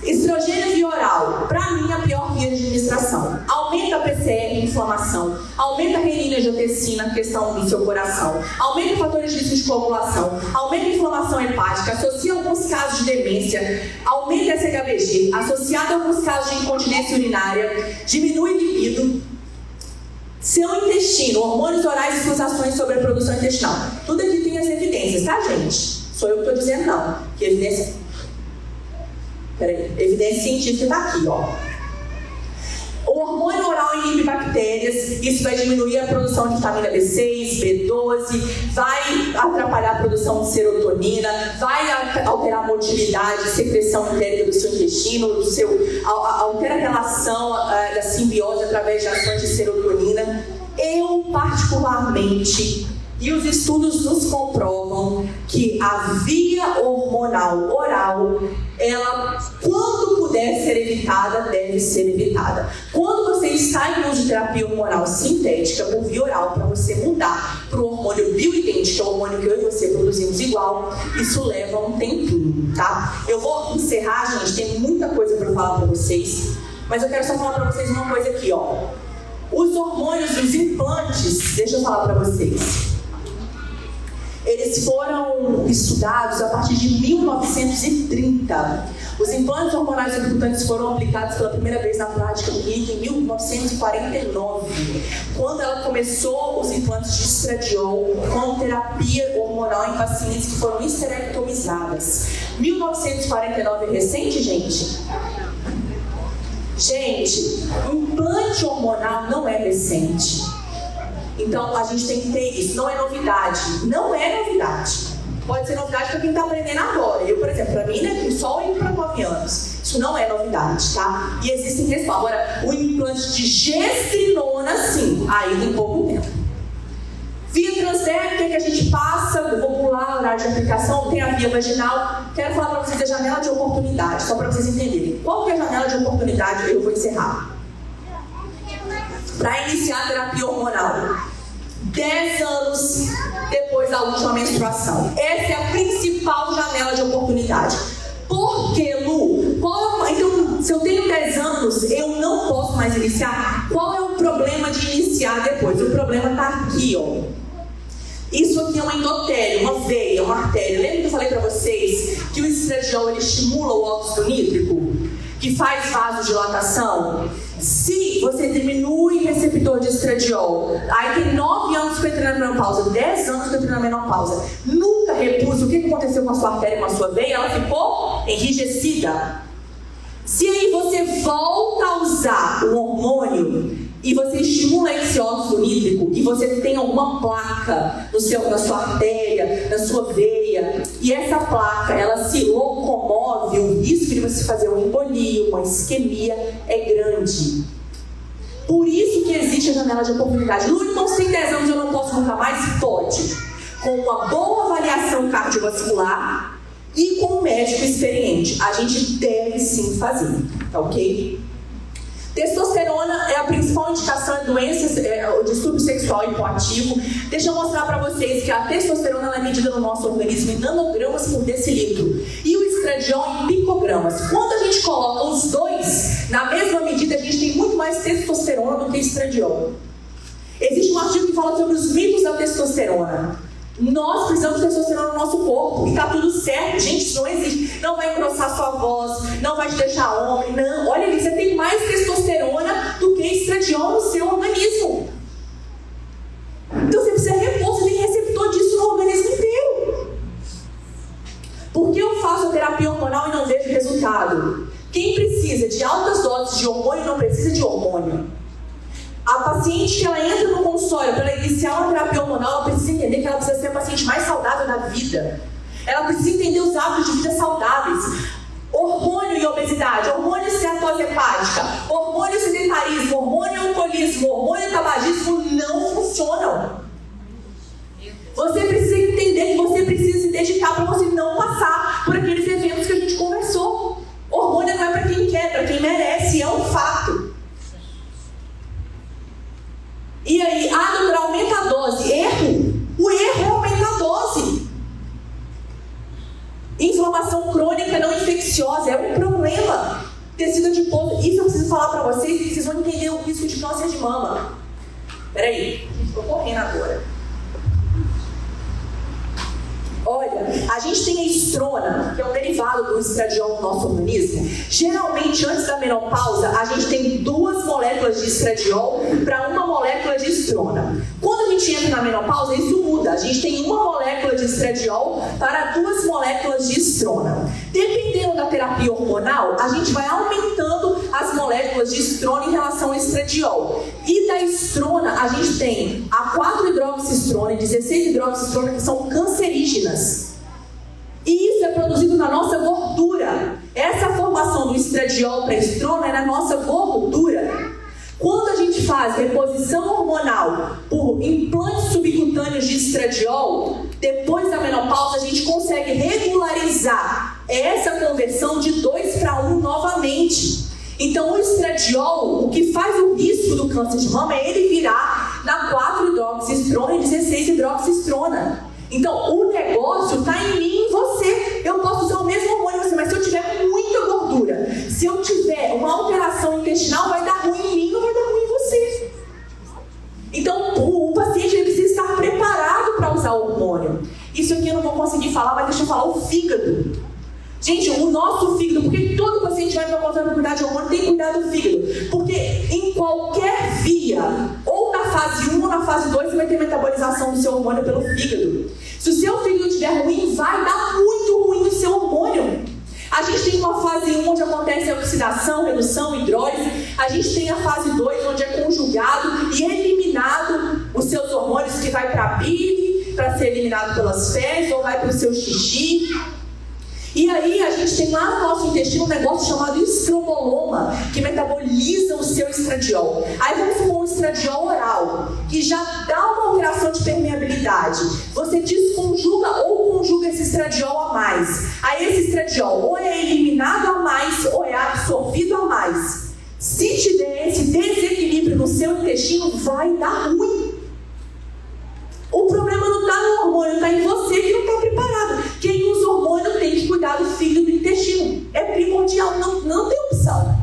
Estrogênio via oral, para mim, é a pior via de administração. Aumenta a PCR, inflamação. Aumenta a renina, angiotensina, questão do seu coração. Aumenta fatores de risco de coagulação. Aumenta a inflamação hepática. Associa alguns casos de demência. Aumenta a SHBG. Associado a alguns casos de incontinência urinária. Diminui libido. Seu intestino, hormônios orais e flutuações sobre a produção intestinal. Tudo aqui tem as evidências, tá, gente? Sou eu que estou dizendo, não. Que evidência... Peraí, evidência científica está aqui, ó. O hormônio oral inibe bactérias, isso vai diminuir a produção de vitamina B6, B12, vai atrapalhar a produção de serotonina, vai alterar a motilidade, secreção entérica do seu intestino, altera a relação da simbiose através de ações de serotonina. Eu, particularmente, e os estudos nos comprovam que a via hormonal oral, ela, quando puder ser evitada, deve ser evitada. Quando você está em uso de terapia hormonal sintética por via oral, para você mudar para o hormônio bioidêntico, que é o hormônio que eu e você produzimos igual, isso leva um tempinho, tá? Eu vou encerrar, gente, tem muita coisa para falar para vocês, mas eu quero só falar para vocês uma coisa aqui, ó. Os hormônios, os implantes, deixa eu falar para vocês. Eles foram estudados a partir de 1930. Os implantes hormonais subcutâneos foram aplicados pela primeira vez na prática clínica em 1949, quando ela começou os implantes de estradiol com terapia hormonal em pacientes que foram esterectomizadas. 1949 é recente, gente? Gente, implante hormonal não é recente. Então, a gente tem que ter isso. Não é novidade. Não é novidade. Pode ser novidade para quem está aprendendo agora. Eu, por exemplo, para mim, né, só indo para 9 anos. Isso não é novidade, tá? E existem questões. Agora, o implante de gestrinona, sim. Aí tem pouco tempo. Via transdérmica que a gente passa, vou pular o horário de aplicação, tem a via vaginal. Quero falar para vocês da janela de oportunidade, só para vocês entenderem. Qual que é a janela de oportunidade? Eu vou encerrar. Para iniciar a terapia hormonal, 10 anos depois da última menstruação. Essa é a principal janela de oportunidade. Por que, Lu? Então, se eu tenho 10 anos, eu não posso mais iniciar? Qual é o problema de iniciar depois? O problema está aqui, ó. Isso aqui é um endotélio, uma veia, uma artéria. Lembra que eu falei para vocês que o estradiol ele estimula o óxido nítrico? Que faz vasodilatação? Se você diminui o receptor de estradiol, aí tem 9 anos que eu entrei na menopausa, 10 anos que eu entrei na menopausa, nunca repus, o que aconteceu com a sua artéria, com a sua veia? Ela ficou enrijecida. Se aí você volta a usar o hormônio e você estimula esse óxido nítrico e você tem alguma placa na sua artéria, na sua veia, e essa placa ela se locomove, o risco de você fazer uma embolia, uma isquemia é grande. Por isso que existe a janela de oportunidade. Lu, então se tem 10 anos eu não posso nunca mais? Pode. Com uma boa avaliação cardiovascular e com um médico experiente. A gente deve sim fazer, tá ok? Testosterona é a principal indicação em doenças, o distúrbio sexual hipoativo. Deixa eu mostrar para vocês que a testosterona ela é medida no nosso organismo em nanogramas por decilitro e o estradiol em picogramas. Quando a gente coloca os dois na mesma medida, a gente tem muito mais testosterona do que estradiol. Existe um artigo que fala sobre os mitos da testosterona. Nós precisamos de testosterona no nosso corpo e tá tudo certo, gente, isso não existe. Não vai engrossar sua voz, não vai te deixar homem, não. Olha ali, você tem mais testosterona do que estradiol no seu organismo. doses de hormônio não precisa de hormônio. A paciente que ela entra no consultório para ela iniciar uma terapia hormonal, ela precisa entender que ela precisa ser a paciente mais saudável da vida. Ela precisa entender os hábitos de vida saudáveis. Hormônio e obesidade, hormônio e esteatose hepática, hormônio e sedentarismo, hormônio e alcoolismo, hormônio e tabagismo não funcionam. Você precisa entender que você precisa se dedicar para você não passar por aqueles eventos que a gente conversou. Hormônio não é para quem quer, para quem merece, é um fato. E aí, doutora, aumenta a dose. Erro. O erro é aumentar a dose. Inflamação crônica não infecciosa é um problema. Tecido adiposo, isso eu preciso falar para vocês, que vocês vão entender o risco de câncer de mama. Peraí, estou correndo agora. Olha, a gente tem a estrona, que é um derivado do estradiol no nosso organismo. Geralmente, antes da menopausa, a gente tem 2 moléculas de estradiol para 1 molécula de estrona. Quando a gente entra na menopausa, isso muda. A gente tem 1 molécula de estradiol para 2 moléculas de estrona. Dependendo da terapia hormonal, a gente vai aumentando as moléculas de estrona em relação ao estradiol. E da estrona, a gente tem a 4-hidroxistrona e 16-hidroxistrona, que são cancerígenas. E isso é produzido na nossa gordura. Essa formação do estradiol para estrona é na nossa gordura. Quando a gente faz reposição hormonal por implantes subcutâneos de estradiol, depois da menopausa a gente consegue regularizar essa conversão de 2 para 1 novamente. Então o estradiol, o que faz o risco do câncer de mama é ele virar na 4-hidroxistrona e 16-hidroxistrona. Então, o negócio está em mim e em você. Eu posso usar o mesmo hormônio em você, mas se eu tiver muita gordura, se eu tiver uma alteração intestinal, vai dar ruim em mim ou vai dar ruim em você. Então, o paciente ele precisa estar preparado para usar o hormônio. Isso aqui eu não vou conseguir falar, mas deixa eu falar o fígado. Gente, o nosso fígado, porque todo paciente vai para consulta para cuidar de hormônio, tem que cuidar do fígado. Porque em qualquer via, ou na fase 1 ou na fase 2, você vai ter metabolização do seu hormônio pelo fígado. Se o seu fígado estiver ruim, vai dar muito ruim o seu hormônio. A gente tem uma fase 1 onde acontece a oxidação, redução, hidrólise. A gente tem a fase 2 onde é conjugado e eliminado os seus hormônios, que vai para a bile, para ser eliminado pelas fezes, ou vai para o seu xixi. E aí a gente tem lá no nosso intestino um negócio chamado estroboloma, que metaboliza o seu estradiol. Aí vamos supor um estradiol oral, que já dá uma alteração de permeabilidade. Você desconjuga ou conjuga esse estradiol a mais. Aí esse estradiol ou é eliminado a mais ou é absorvido a mais. Se tiver esse desequilíbrio no seu intestino, vai dar ruim. O problema não está no hormônio, está em você que não está preparado. Quem usa hormônio tem que cuidar do fígado e do intestino. É primordial, não tem opção.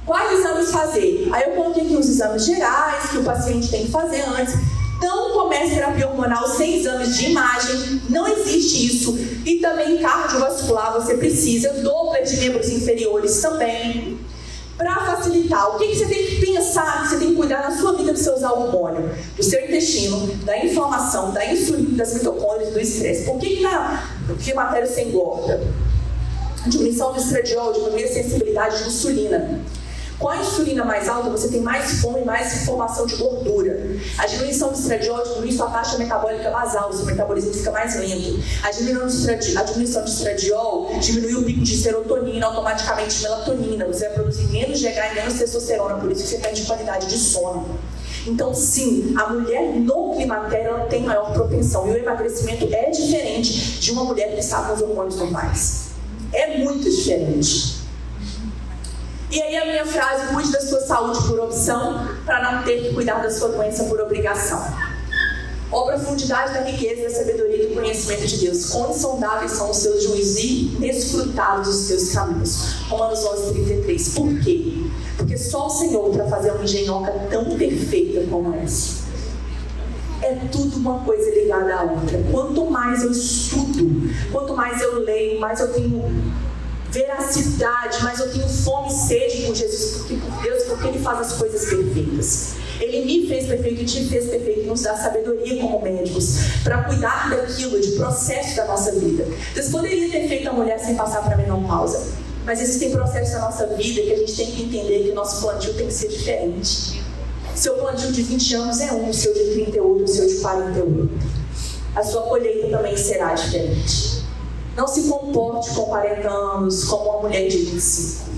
Quais exames fazer? Aí eu coloquei aqui os exames gerais que o paciente tem que fazer antes. Não comece terapia hormonal sem exames de imagem, não existe isso. E também cardiovascular você precisa, Doppler de membros inferiores também. Para facilitar, o que você tem que pensar, que você tem que cuidar na sua vida para você usar o hormônio? Do seu intestino, da inflamação, da insulina, das mitocôndrias, do estresse. Por que na climatério você engorda? Diminuição do estradiol, diminuir a sensibilidade de insulina. Com a insulina mais alta, você tem mais fome e mais formação de gordura. A diminuição do estradiol diminui sua taxa metabólica basal, o seu metabolismo fica mais lento. A diminuição de estradiol diminui o pico de serotonina, automaticamente de melatonina. Você vai produzir menos GH e menos testosterona, por isso que você perde qualidade de sono. Então, sim, a mulher no climatério ela tem maior propensão. E o emagrecimento é diferente de uma mulher que está com os hormônios normais. É muito diferente. E aí a minha frase, cuide da sua saúde por opção, para não ter que cuidar da sua doença por obrigação. Ó profundidade da riqueza, da sabedoria e do conhecimento de Deus. Quão insondáveis são os seus juízos e inescrutáveis os seus caminhos. Romanos 11:33. Por quê? Porque só o Senhor para fazer uma engenhoca tão perfeita como essa. É tudo uma coisa ligada à outra. Quanto mais eu estudo, quanto mais eu leio, mais eu tenho veracidade, mas eu tenho fome e sede por Jesus, por Deus, porque Ele faz as coisas perfeitas. Ele me fez perfeito e te fez perfeito, e nos dá sabedoria como médicos para cuidar daquilo, de processo da nossa vida. Deus poderia ter feito a mulher sem passar para a menopausa, Mas existem processos na nossa vida que a gente tem que entender que o nosso plantio tem que ser diferente. Seu plantio de 20 anos é um, o seu de 38, o seu de 48. A sua colheita também será diferente. Não se comporte com 40 anos como uma mulher de 25.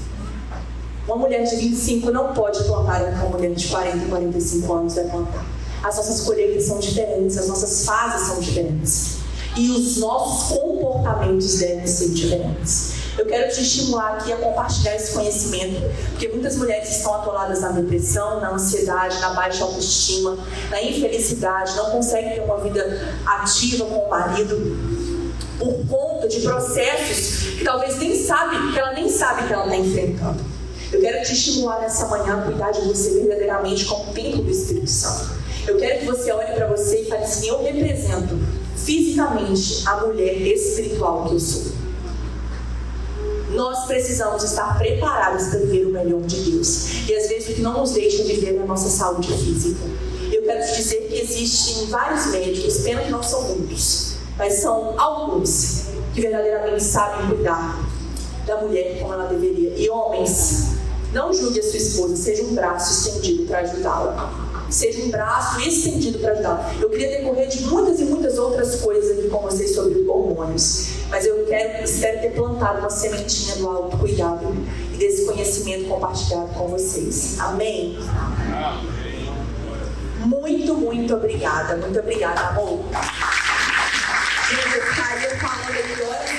Uma mulher de 25 não pode plantar como uma mulher de 40, 45 anos vai plantar. As nossas colheitas são diferentes, as nossas fases são diferentes. E os nossos comportamentos devem ser diferentes. Eu quero te estimular aqui a compartilhar esse conhecimento, porque muitas mulheres estão atoladas na depressão, na ansiedade, na baixa autoestima, na infelicidade, não conseguem ter uma vida ativa com o marido, por conta de processos que talvez ela nem sabe que ela está enfrentando. Eu quero te estimular nessa manhã a cuidar de você verdadeiramente como templo do Espírito Santo. Eu quero que você olhe para você e fale assim: eu represento fisicamente a mulher espiritual que eu sou. Nós precisamos estar preparados para viver o melhor de Deus. E às vezes o que não nos deixa viver é a nossa saúde física. Eu quero te dizer que existem vários médicos, pena que não são muitos, mas são alguns que verdadeiramente sabem cuidar da mulher como ela deveria. E homens, não julgue a sua esposa, seja um braço estendido para ajudá-la. Seja um braço estendido para ajudá-la. Eu queria decorrer de muitas e muitas outras coisas aqui com vocês sobre hormônios, mas eu espero ter plantado uma sementinha do autocuidado e desse conhecimento compartilhado com vocês. Amém? Muito, muito obrigada. Muito obrigada, amor. Gente, eu ficaria falando aqui horas